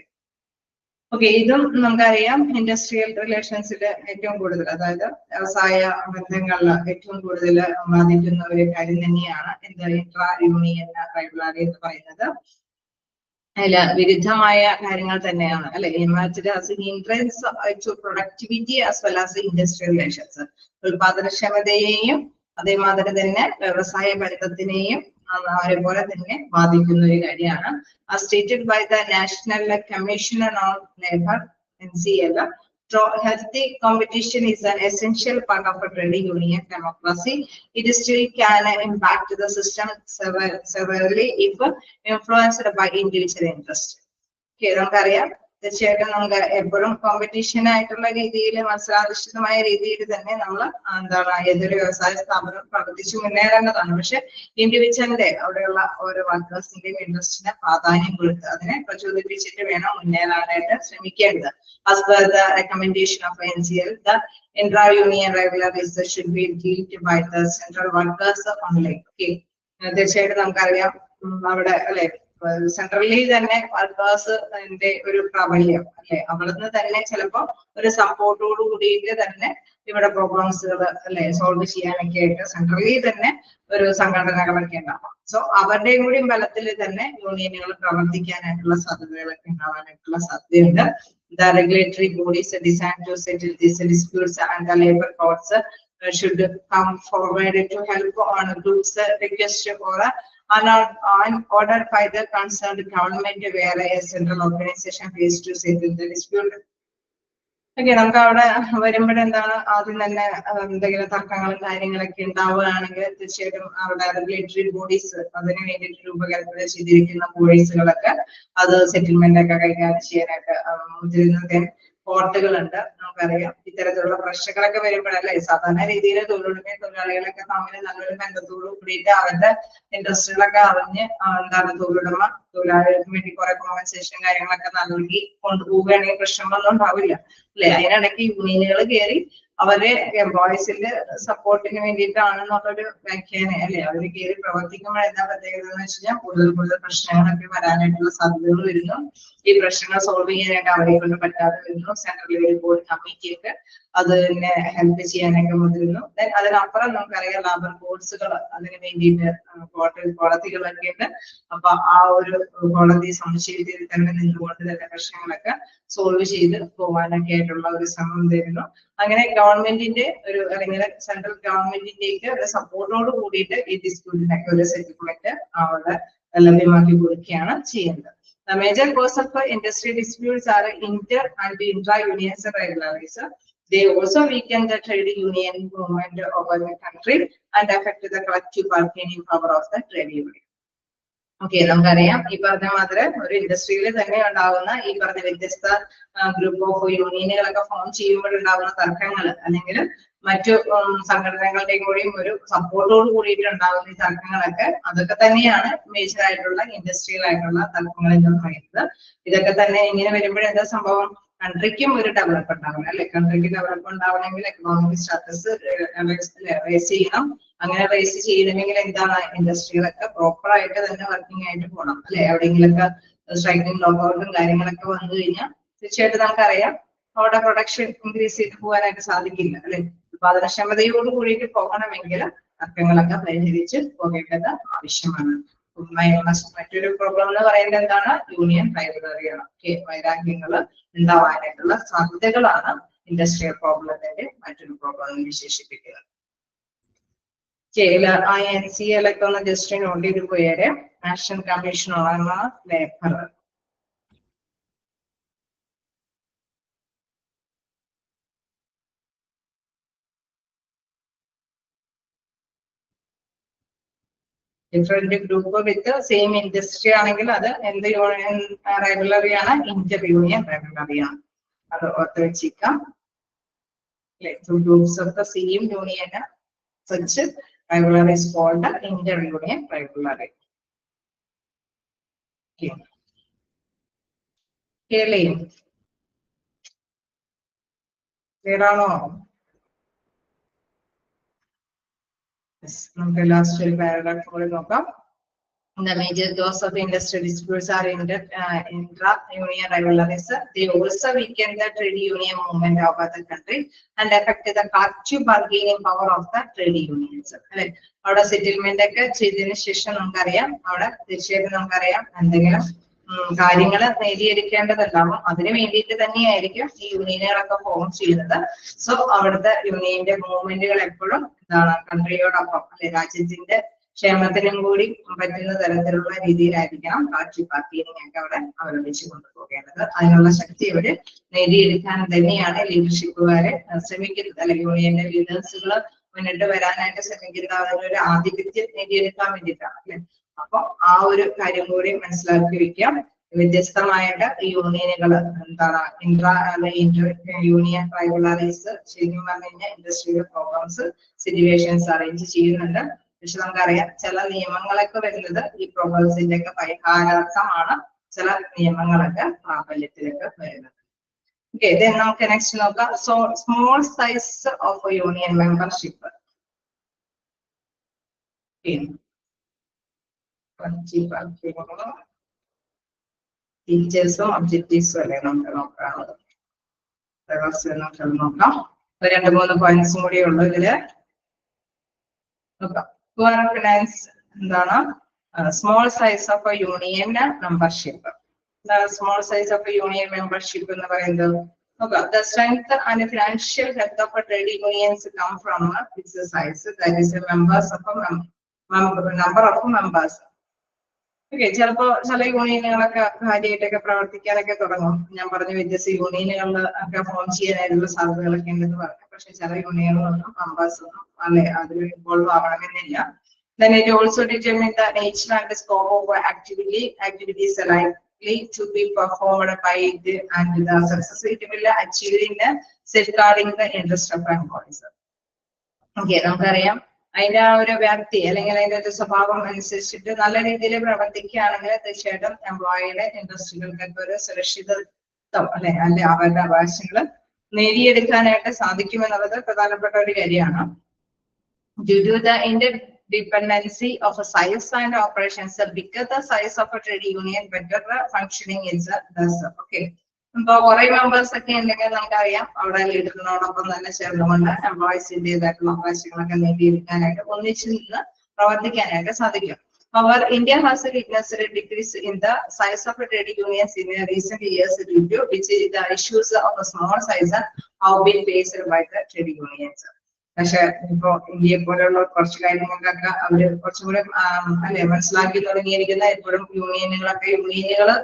Okay, ഇതും നമുക്കറിയാം ഇൻഡസ്ട്രിയൽ റിലേഷൻസിൽ ഏറ്റവും കൂടുതൽ, അതായത് വ്യവസായ ബന്ധങ്ങളിൽ ഏറ്റവും കൂടുതൽ ബാധിക്കുന്ന ഒരു കാര്യം തന്നെയാണ് എന്താ intra-union rivalry എന്ന് പറയുന്നത്. അല്ല, വിരുദ്ധമായ കാര്യങ്ങൾ തന്നെയാണ് അല്ലെ. ഇൻട്രൻസ് to productivity as well as industrial relations, ഉൽപാദനക്ഷമതയെയും അതേമാതിരി തന്നെ വ്യവസായ ബന്ധത്തിനെയും അതേപോലെ തന്നെ ബാധിക്കുന്ന ഒരു കാര്യമാണ്. Stated by the National Commission on Labour (NCL). Healthy competition is an essential part of a trade union democracy. It still can impact the system severely if influenced by individual interest. Okay, നമുക്കറിയാം തീർച്ചയായിട്ടും നമുക്ക് എപ്പോഴും competition ആയിട്ടുള്ള രീതിയിൽ മത്സരാധിഷ്ഠിതമായ രീതിയിൽ തന്നെ നമ്മൾ എന്താണ് ഏതൊരു വ്യവസായ സ്ഥാപനം പ്രവർത്തിച്ചു മുന്നേറേണ്ടതാണ്. പക്ഷെ ഇൻഡിവിജ്വലിന്റെ അവിടെയുള്ള ഓരോ വർക്കേഴ്സിന്റെയും ഇൻട്രസ്റ്റിന് പ്രാധാന്യം കൊടുത്ത് അതിനെ പ്രചോദിപ്പിച്ചിട്ട് വേണം മുന്നേറാനായിട്ട് ശ്രമിക്കേണ്ടത്. As per the recommendation of NCL, the intra-union rivalries should be dealt by the central workers only. Okay, തീർച്ചയായിട്ടും നമുക്കറിയാം അവിടെ അല്ലെ സെൻട്രലി തന്നെ വർക്കേഴ്സിന്റെ ഒരു പ്രാബല്യം അല്ലെ, അവിടുന്ന് തന്നെ ചിലപ്പോ ഒരു സപ്പോർട്ടോട് കൂടിയിട്ട് തന്നെ ഇവിടെ പ്രോബ്ലംസുകൾ അല്ലെ സോൾവ് ചെയ്യാനൊക്കെ ആയിട്ട് സെൻട്രലി തന്നെ ഒരു സംഘടനകളൊക്കെ ഉണ്ടാവാം. സോ അവരുടെയും കൂടി ബലത്തിൽ തന്നെ യൂണിയനുകൾ പ്രവർത്തിക്കാനായിട്ടുള്ള സാധ്യതകളൊക്കെ ഉണ്ടാവാനായിട്ടുള്ള സാധ്യതയുണ്ട്. The regulatory bodies designed to settle these disputes and the labor courts should come forward to help on groups request for an order by the concerned government where a central organization is to settle the dispute. Okay, നമുക്ക് അവിടെ വരുമ്പോഴെന്താണ് ആദ്യം തന്നെ എന്തെങ്കിലും തർക്കങ്ങളും കാര്യങ്ങളൊക്കെ ഉണ്ടാവുകയാണെങ്കിൽ തീർച്ചയായിട്ടും അവിടെ റെഗുലേറ്ററി ബോഡീസ് അതിന് വേണ്ടിയിട്ട് രൂപകൽപ്പന ചെയ്തിരിക്കുന്ന ബോഡീസുകളൊക്കെ അത് സെറ്റിൽമെന്റ് ഒക്കെ കൈകാര്യം ചെയ്യാനായിട്ട് മുതിരുന്നത് കോർട്ടുകളുണ്ട്. നമുക്കറിയാം ഇത്തരത്തിലുള്ള പ്രശ്നങ്ങളൊക്കെ വരുമ്പോഴല്ലേ സാധാരണ രീതിയിൽ തൊഴിലുടമയും തൊഴിലാളികളൊക്കെ തമ്മിൽ നല്ലൊരു ബന്ധത്തോട് കൂടിയിട്ട് അവരുടെ ഇൻട്രസ്റ്റുകളൊക്കെ അറിഞ്ഞ് എന്താണ് തൊഴിലുടമ തൊഴിലാളികൾക്ക് വേണ്ടി കുറെ കോമ്പൻസേഷൻ കാര്യങ്ങളൊക്കെ നൽകി കൊണ്ടുപോവുകയാണെങ്കിൽ പ്രശ്നങ്ങളൊന്നും ഉണ്ടാവില്ല അല്ലെ. അതിനിടയ്ക്ക് യൂണിയനുകൾ കയറി അവരെ എംപ്ലോയീസിന്റെ സപ്പോർട്ടിന് വേണ്ടിയിട്ടാണെന്നുള്ളൊരു വ്യാഖ്യാനം അല്ലെ അവർ കയറി പ്രവർത്തിക്കുമ്പോൾ എന്താ പ്രത്യേകത എന്ന് വെച്ച് കഴിഞ്ഞാൽ കൂടുതൽ പ്രശ്നങ്ങളൊക്കെ വരാനായിട്ടുള്ള സാധ്യതകൾ വരുന്നു. ഈ പ്രശ്നങ്ങൾ സോൾവ് ചെയ്യാനായിട്ട് അവരെ കൊണ്ട് പറ്റാതെ വരുന്നു. സെൻട്രൽ ലെവൽ ബോർഡ് കമ്മിറ്റിയൊക്കെ അതിനെ ഹെൽപ്പ് ചെയ്യാനൊക്കെ മുതിരുന്നു. അതിനപ്പുറം നമുക്കറിയാം ലേബർ കോഡ്സുകൾ അതിന് വേണ്ടിയിട്ട് കോടതികളൊക്കെ ഉണ്ട്. അപ്പൊ ആ ഒരു കോടതി സമുച്ചയത്തിൽ തന്നെ നിന്നുകൊണ്ട് തന്നെ പ്രശ്നങ്ങളൊക്കെ സോൾവ് ചെയ്ത് പോകാനൊക്കെ ആയിട്ടുള്ള ഒരു ശ്രമം തരുന്നു. അങ്ങനെ ഗവൺമെന്റിന്റെ ഒരു അല്ലെങ്കിൽ സെൻട്രൽ ഗവൺമെന്റിന്റെയൊക്കെ ഒരു സപ്പോർട്ടോട് കൂടിയിട്ട് ഈ ഡിസ്പ്യൂട്ടിനൊക്കെ ഒരു സെറ്റിൽമെന്റ് അവിടെ ലഭ്യമാക്കി കൊടുക്കുകയാണ് ചെയ്യുന്നത്. The major cause of industry disputes are inter and intra-union rivalries. They also weaken the trade union movement over the country and affect the collective bargaining power of the trade union. Okay, നമുക്കറിയാം ഈ പറഞ്ഞ മാതിരി ഒരു ഇൻഡസ്ട്രിയിൽ തന്നെ ഉണ്ടാവുന്ന ഈ പറഞ്ഞ വ്യത്യസ്ത ഗ്രൂപ്പ് ഓഫ് യൂണിയനുകളൊക്കെ ഫോം ചെയ്യുമ്പോഴുണ്ടാവുന്ന തർക്കങ്ങൾ അല്ലെങ്കിൽ മറ്റു സംഘടനകളുടെയും കൂടിയും ഒരു സപ്പോർട്ടോട് കൂടിയിട്ട് ഉണ്ടാകുന്ന ഈ തർക്കങ്ങളൊക്കെ അതൊക്കെ തന്നെയാണ് മേജർ ആയിട്ടുള്ള ഇൻഡസ്ട്രിയൽ ആയിട്ടുള്ള തർക്കങ്ങൾ എന്ന് പറയുന്നത്. ഇതൊക്കെ തന്നെ ഇങ്ങനെ വരുമ്പോഴെന്താ സംഭവം, കൺട്രിക്കും ഒരു ഡെവലപ്പ് ഉണ്ടാവണം അല്ലെ. കൺട്രിക്ക് ഡെവലപ്പ് ഉണ്ടാവണമെങ്കിൽ എക്കണോമിക് സ്റ്റാറ്റസ് റേസ് ചെയ്യണം. അങ്ങനെ റേസ് ചെയ്യണമെങ്കിൽ എന്താണ് ഇൻഡസ്ട്രികളൊക്കെ പ്രോപ്പർ ആയിട്ട് തന്നെ വർക്കിംഗ് ആയിട്ട് പോകണം അല്ലെ. എവിടെയെങ്കിലൊക്കെ സ്ട്രൈക്കിംഗ് ലോക്കൗട്ടും കാര്യങ്ങളൊക്കെ വന്നു കഴിഞ്ഞാൽ തീർച്ചയായിട്ടും നമുക്കറിയാം അവിടെ പ്രൊഡക്ഷൻ ഇൻക്രീസ് ചെയ്ത് പോകാനായിട്ട് സാധിക്കില്ല അല്ലെ. ഉത്പാദനക്ഷമതയോട് കൂടിയിട്ട് പോകണമെങ്കിൽ തർക്കങ്ങളൊക്കെ പരിഹരിച്ച് പോകേണ്ടത് ആവശ്യമാണ്. മറ്റൊരു പ്രോബ്ലം എന്ന് പറയുന്നത് എന്താണ്, യൂണിയൻ റൈവലറിയാണ്. വൈരാഗ്യങ്ങൾ ഉണ്ടാവാനായിട്ടുള്ള സാധ്യതകളാണ് ഇൻഡസ്ട്രിയൽ പ്രോബ്ലത്തിന്റെ മറ്റൊരു പ്രോബ്ലം എന്ന് വിശേഷിപ്പിക്കുന്നത്. INCL ഒക്കെ ഒന്ന് ജസ്റ്റ് നോട്ട് ചെയ്ത് പോയാല് National Commission on Labour. Different group with same industry ആണെങ്കിൽ അത് എന്ത് യൂണിയൻ റൈവലറി ആണ്, ഇന്റർ യൂണിയൻ റൈവലറി ആണ്. അത് ഓർത്ത് വെച്ചിരിക്കാം. Groups of the same union such rivalry is called inter-union rivalry. Clear ആണോ? നമുക്ക് ലാസ്റ്റ് ഒരു പാരഗ്രാഫ് കൂടി നോക്കാം. The major cause of industry disputes are intra-union rivalries. They also weaken the trade union movement over the country and affect the collective bargaining power of the trade unions. അവിടെ settlement ഒക്കെ ചെയ്തതിനു ശേഷം നമുക്കറിയാം അവിടെ തീർച്ചയായിട്ടും നമുക്കറിയാം എന്തെങ്കിലും കാര്യങ്ങൾ നേടിയെടുക്കേണ്ടതുണ്ടാവും. അതിന് വേണ്ടിയിട്ട് തന്നെയായിരിക്കും ഈ യൂണിയനുകളൊക്കെ ഫോം ചെയ്യുന്നത്. സോ അവിടുത്തെ യൂണിയന്റെ മൂവ്മെന്റുകൾ എപ്പോഴും എന്താണ് കൺട്രിയോടൊപ്പം അല്ലെ രാജ്യത്തിന്റെ ക്ഷേമത്തിനും കൂടി പറ്റുന്ന തരത്തിലുള്ള രീതിയിലായിരിക്കണം കളക്ടീവ് ബാർഗെയിനിങ് ഒക്കെ അവിടെ അവലംബിച്ചു കൊണ്ടുപോകേണ്ടത്. അതിനുള്ള ശക്തി അവര് നേടിയെടുക്കാൻ തന്നെയാണ് ലീഡർഷിപ്പുകാരെ ശ്രമിക്കുന്നത് അല്ലെങ്കിൽ യൂണിയന്റെ ലീഡേഴ്സുകൾ മുന്നിട്ട് വരാനായിട്ട് ശ്രമിക്കുന്നത്. അവരൊരു ആധിപത്യം നേടിയെടുക്കാൻ വേണ്ടിയിട്ടാണ് അല്ലെ. അപ്പൊ ആ ഒരു കാര്യം കൂടി മനസ്സിലാക്കി വെക്കാം. വ്യത്യസ്തമായിട്ട് യൂണിയനുകൾ എന്താണ് ഇന്റർ യൂണിയൻ റൈവലറീസ് ശരിക്കും പറഞ്ഞു കഴിഞ്ഞാൽ ഇൻഡസ്ട്രിയൽ പ്രോബ്ലംസ് സിറ്റുവേഷൻസ് അറേഞ്ച് ചെയ്യുന്നുണ്ട്. പക്ഷെ നമുക്കറിയാം ചില നിയമങ്ങളൊക്കെ വരുന്നത് ഈ പ്രോബ്ലംസിന്റെ ഒക്കെ പരിഹാരാർത്ഥമാണ്. ചില നിയമങ്ങളൊക്കെ പ്രാബല്യത്തിലൊക്കെ വരുന്നത്. ഓക്കെ, നമുക്ക് നെക്സ്റ്റ് നോക്കാം. So small size of union membership. ടീച്ചേഴ്സും ഒബ്ജക്റ്റീവ്സും അല്ലേ നമുക്ക് നോക്കാം. നോക്കാം. 2-3 പോയിന്റ്സും കൂടി ഉള്ളു ഇതില്. പുവർ ഫിനാൻസ് എന്താണ്? Small size of A union membership. Small size of A union membership എന്ന് പറയുന്നത് the strength and financial health of a trade unions come from its size, that is a members of a number of members. Okay, ചിലപ്പോ ചില യൂണിയനുകളൊക്കെ കാര്യമായിട്ടൊക്കെ പ്രവർത്തിക്കാനൊക്കെ തുടങ്ങും. ഞാൻ പറഞ്ഞു വ്യത്യസ്ത യൂണിയനുകൾ ഒക്കെ ഫോം ചെയ്യാനായിട്ടുള്ള സാധ്യതകളൊക്കെ ഉണ്ടെന്ന് പറഞ്ഞു. പക്ഷെ ചില യൂണിയനുകളൊന്നും മെമ്പേഴ്സ് ഒന്നും അല്ലെ അതിൽ ഇൻവോൾവ് ആവണമെന്നില്ല. Then it also determines the nature and the scope of activities likely to be performed by it and the success it will achieve in safeguarding the interest of employees. Okay, നമുക്കറിയാം അതിന്റെ ആ ഒരു വ്യാപ്തി അല്ലെങ്കിൽ അതിന്റെ ഒരു സ്വഭാവം അനുസരിച്ചിട്ട് നല്ല രീതിയിൽ പ്രവർത്തിക്കുകയാണെങ്കിൽ തീർച്ചയായിട്ടും എംപ്ലോയിയുടെ ഇൻട്രസ്റ്റുകൾക്കൊക്കെ ഒരു സുരക്ഷിതത്വം അല്ലെ അവരുടെ അവകാശങ്ങൾ നേടിയെടുക്കാനായിട്ട് സാധിക്കുമെന്നുള്ളത് പ്രധാനപ്പെട്ട ഒരു കാര്യമാണ്. Due to the interdependency of a size and operations, the bigger the size of a trade union, better the functioning is thus. Okay. ഇപ്പൊ കുറെ മെമ്പേഴ്സ് ഒക്കെ ഉണ്ടെങ്കിൽ നമുക്കറിയാം അവിടെ ലീഡറിനോടൊപ്പം തന്നെ ചേർന്നുകൊണ്ട് എംപ്ലോയീസിന്റേതായിട്ടുള്ള അവകാശങ്ങളൊക്കെ നേടിയെടുക്കാനായിട്ട് ഒന്നിച്ചു നിന്ന് പ്രവർത്തിക്കാനായിട്ട് സാധിക്കും. However, India has witnessed a decrease in the size of trade unions in recent years due to which the issues of a small size have been faced by the trade unions. പക്ഷെ ഇപ്പൊ ഇന്ത്യയെ പോലെയുള്ള കുറച്ച് കാര്യങ്ങൾക്കൊക്കെ അവര് കുറച്ചും കൂടെ അല്ലെ മനസ്സിലാക്കി തുടങ്ങിയിരിക്കുന്ന ഇപ്പോഴും യൂണിയനുകള്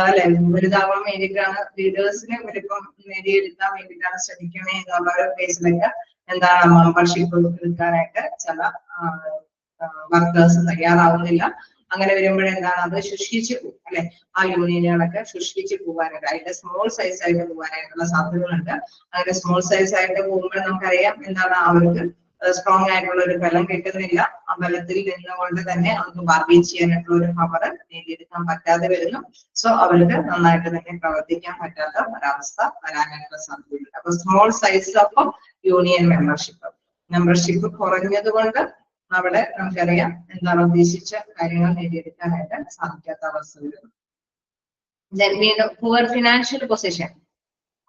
അല്ലെ വലുതാവാൻ വേണ്ടിയിട്ടാണ് ലീഡേഴ്സിനെ വലിപ്പം നേടിയെടുക്കാൻ വേണ്ടിയിട്ടാണ് ശ്രമിക്കണേ എന്നുള്ള ഒരു കേസിലൊക്കെ എന്താണ് മെമ്പർഷിപ്പ് എടുക്കാനായിട്ട് ചില വർക്കേഴ്സ് തയ്യാറാവുന്നില്ല. അങ്ങനെ വരുമ്പോഴെന്താണ് അത് ശുഷ്കിച്ച് പോകും അല്ലെ, ആ യൂണിയനുകളൊക്കെ ശുഷ്കിച്ച് പോകാനായിട്ട് അതിന്റെ സ്മോൾ സൈസ് ആയിട്ട് പോകാനായിട്ടുള്ള സാധ്യതകളുണ്ട്. അങ്ങനെ സ്മോൾ സൈസ് ആയിട്ട് പോകുമ്പോൾ നമുക്കറിയാം എന്താണ് അവർക്ക് സ്ട്രോങ് ആയിട്ടുള്ള ഒരു ബലം കിട്ടുന്നില്ല. ആ ബലത്തിൽ നിന്നുകൊണ്ട് തന്നെ അവർക്ക് ബാർഗെയിൻ ചെയ്യാനായിട്ടുള്ള ഒരു പവർ നേടിയെടുക്കാൻ പറ്റാതെ വരുന്നു. സോ അവർക്ക് നന്നായിട്ട് തന്നെ പ്രവർത്തിക്കാൻ പറ്റാത്ത ഒരവസ്ഥ വരാനായിട്ടുള്ള സാധ്യതയുണ്ട്. അപ്പൊ small size of union membership കുറഞ്ഞത് കൊണ്ട് അവിടെ നമുക്കറിയാം എന്താണ് ഉദ്ദേശിച്ച കാര്യങ്ങൾ നേടിയെടുക്കാനായിട്ട് സാധിക്കാത്ത അവസ്ഥ വരുന്നു. Poor financial position.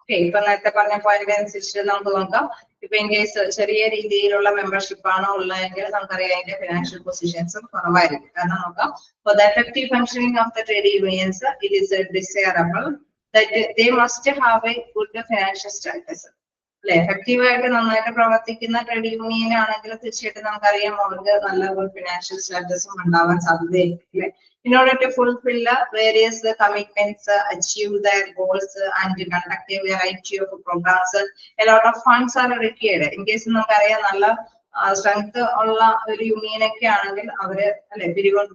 ഓക്കെ, ഇപ്പൊ നേരത്തെ പറഞ്ഞ പോയിന്റ് അനുസരിച്ച് നമുക്ക് നോക്കാം. ഇപ്പൊ ഇൻ കേസ് ചെറിയ രീതിയിലുള്ള മെമ്പർഷിപ്പ് ആണോ ഉള്ളതെങ്കിൽ നമുക്കറിയാം അതിന്റെ ഫിനാൻഷ്യൽ പൊസിഷൻസും കുറവായിരിക്കും. കാരണം നോക്കാം, for the effective functioning of the trade unions, it is desirable that they must have a good financial status. അല്ലെ, എഫക്റ്റീവ് ആയിട്ട് നന്നായിട്ട് പ്രവർത്തിക്കുന്ന ട്രേഡ് യൂണിയൻ ആണെങ്കിൽ തീർച്ചയായിട്ടും നമുക്കറിയാം അവർക്ക് നല്ല ഒരു ഫിനാൻഷ്യൽ സ്റ്റാറ്റസും ഉണ്ടാവാൻ സാധ്യതയില്ലേ. In order to fulfill various commitments, achieve their goals and conduct a variety of programs, a lot of funds are required. In case നമുക്കറിയാം നല്ല സ്ട്രെങ്ത് ഉള്ള ഒരു യൂണിയൻ ഒക്കെ ആണെങ്കിൽ അവര് അല്ലെ പിരിവ്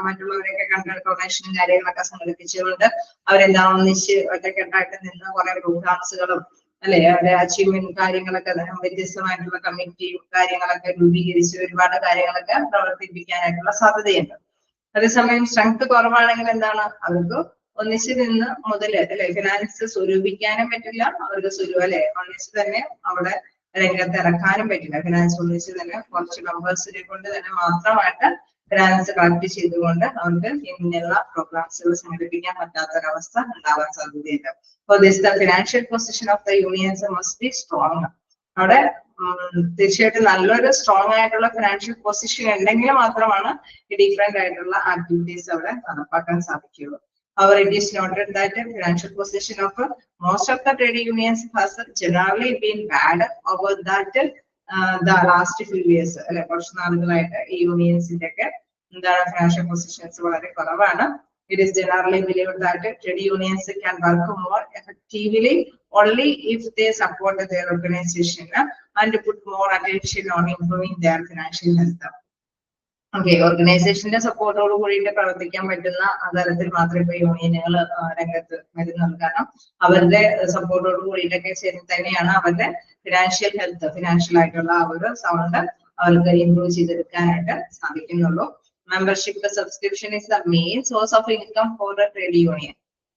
മറ്റുള്ളവരെയൊക്കെ കണ്ട് ഡൊണേഷനും കാര്യങ്ങളൊക്കെ സംഘടിപ്പിച്ചുകൊണ്ട് അവരെന്താണ് ഒന്നിച്ച് ഒറ്റക്കെട്ടായിട്ട് നിന്ന് കുറെ പ്രോഗ്രാംസുകളും അല്ലെ അവരുടെ അച്ചീവ്മെന്റ് കാര്യങ്ങളൊക്കെ വ്യത്യസ്തമായിട്ടുള്ള കമ്മിറ്റിയും കാര്യങ്ങളൊക്കെ രൂപീകരിച്ച് ഒരുപാട് കാര്യങ്ങളൊക്കെ പ്രവർത്തിപ്പിക്കാനായിട്ടുള്ള സാധ്യതയുണ്ട്. അതേസമയം സ്ട്രെങ്ത് കുറവാണെങ്കിൽ എന്താണ് അവർക്ക് ഒന്നിച്ച് നിന്ന് മുതല് അല്ലെ ഫിനാൻസ് സ്വരൂപിക്കാനും പറ്റില്ല, അവർക്ക് അല്ലെ ഒന്നിച്ച് തന്നെ അവിടെ രംഗത്ത് ഇറക്കാനും പറ്റില്ല. ഫിനാൻസ് ഒന്നിച്ച് തന്നെ കുറച്ച് മെമ്പേഴ്സിനെ കൊണ്ട് തന്നെ മാത്രമായിട്ട് ഫിനാൻസ് കളക്ട് ചെയ്തുകൊണ്ട് അവർക്ക് ഇങ്ങനെയുള്ള പ്രോഗ്രാംസുകൾ സംഘടിപ്പിക്കാൻ പറ്റാത്തൊരവസ്ഥ ഉണ്ടാവാൻ സാധ്യതയുണ്ട്. For this, the financial position of the unions must be strong. അവിടെ തീർച്ചയായിട്ടും നല്ലൊരു സ്ട്രോങ് ആയിട്ടുള്ള ഫിനാൻഷ്യൽ പൊസിഷൻ ഉണ്ടെങ്കിൽ മാത്രമാണ് ഈ ഡിഫറെന്റ് ആയിട്ടുള്ള ആക്ടിവിറ്റീസ് അവിടെ നടപ്പാക്കാൻ സാധിക്കുകയുള്ളൂ. However, it is noted that the financial position of most of the trade unions has generally been bad over that the last few years. അല്ലെ, കുറച്ച് നാളുകളായിട്ട് ഈ യൂണിയൻസിന്റെ ഒക്കെ എന്താണ് ഫിനാൻഷ്യൽ പൊസിഷൻസ് വളരെ കുറവാണ്. It is generally believed that trade unions can work more effectively only if they support their organization and put more attention on improving their financial health. Okay, ഓർഗനൈസേഷന്റെ സപ്പോർട്ടോട് കൂടിയിട്ട് പ്രവർത്തിക്കാൻ പറ്റുന്ന തരത്തിൽ മാത്രമേ ഇപ്പൊ യൂണിയനുകൾ രംഗത്ത് വരുന്നുള്ളൂ. കാരണം അവരുടെ സപ്പോർട്ടോട് കൂടിയിട്ടൊക്കെ തന്നെയാണ് അവരുടെ ഫിനാൻഷ്യൽ ഹെൽത്ത്, ഫിനാൻഷ്യൽ ആയിട്ടുള്ള ആ ഒരു സൗണ്ട് അവർക്ക് ഇംപ്രൂവ് ചെയ്തെടുക്കാനായിട്ട് സാധിക്കുന്നുള്ളൂ. Membership subscription is the main source of income for the trade union.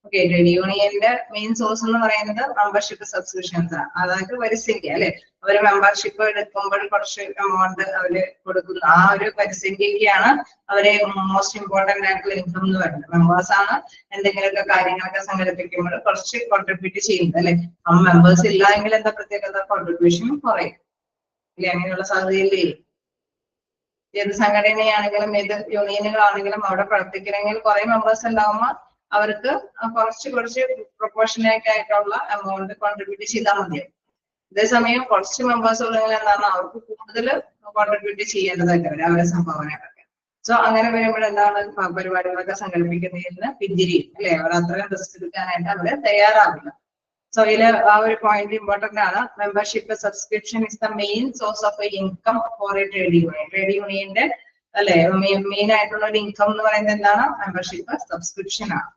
Okay, trade യൂണിയന്റെ മെയിൻ സോഴ്സ് എന്ന് പറയുന്നത് മെമ്പർഷിപ്പ് സബ്സ്ക്രിപ്ഷൻസ് ആണ്. അതായത് പരിസംഖ്യ അല്ലെ, അവര് മെമ്പർഷിപ്പ് എടുക്കുമ്പോൾ കുറച്ച് എമൗണ്ട് അവര് കൊടുക്കുന്നു. ആ ഒരു പരിസംഖ്യക്കാണ് അവരെ മോസ്റ്റ് ഇമ്പോർട്ടന്റ് ആയിട്ടുള്ള ഇൻകം എന്ന് പറയുന്നത്. മെമ്പേഴ്സ് ആണ് എന്തെങ്കിലുമൊക്കെ കാര്യങ്ങളൊക്കെ സംഘടിപ്പിക്കുമ്പോൾ കുറച്ച് കോൺട്രിബ്യൂട്ട് ചെയ്യുന്നത് അല്ലെ. ആ മെമ്പേഴ്സ് ഇല്ല എങ്കിൽ എന്താ പ്രത്യേകത, കോൺട്രിബ്യൂഷൻ കുറയും അല്ലെ. അങ്ങനെയുള്ള സാധ്യതയില്ലേ. ഏത് സംഘടനയാണെങ്കിലും ഏത് യൂണിയനുകളാണെങ്കിലും അവിടെ പ്രവർത്തിക്കണമെങ്കിൽ കുറെ മെമ്പേഴ്സ് ഉണ്ടാകുമ്പോൾ അവർക്ക് കുറച്ച് പ്രൊപ്പോർഷനേറ്റ് ആയിട്ടുള്ള എമൗണ്ട് കോൺട്രിബ്യൂട്ട് ചെയ്താൽ മതിയാവും. അതേസമയം കുറച്ച് മെമ്പേഴ്സ് ഉള്ളതെങ്കിൽ എന്താണ്, അവർക്ക് കൂടുതൽ കോൺട്രിബ്യൂട്ട് ചെയ്യേണ്ടതായിട്ട് വരും അവരെ സംഭാവനകളൊക്കെ. സോ അങ്ങനെ വരുമ്പോൾ എന്താണ്, പരിപാടികളൊക്കെ സംഘടിപ്പിക്കുന്നതിൽ നിന്ന് പിന്തിരിയും അല്ലെ. അവർ അത്രയും റിസ്ക് എടുക്കാനായിട്ട് അവര് തയ്യാറാവില്ല. സോ ഇതില് ആ ഒരു പോയിന്റ് ഇമ്പോർട്ടന്റ് ആണ്. Membership subscription is the main source of income four A trade union. Trade യൂണിയന്റെ അല്ലെ മെയിൻ ആയിട്ടുള്ള ഒരു ഇൻകം എന്ന് പറയുന്നത് എന്താണ്, മെമ്പർഷിപ്പ് സബ്സ്ക്രിപ്ഷൻ ആണ്.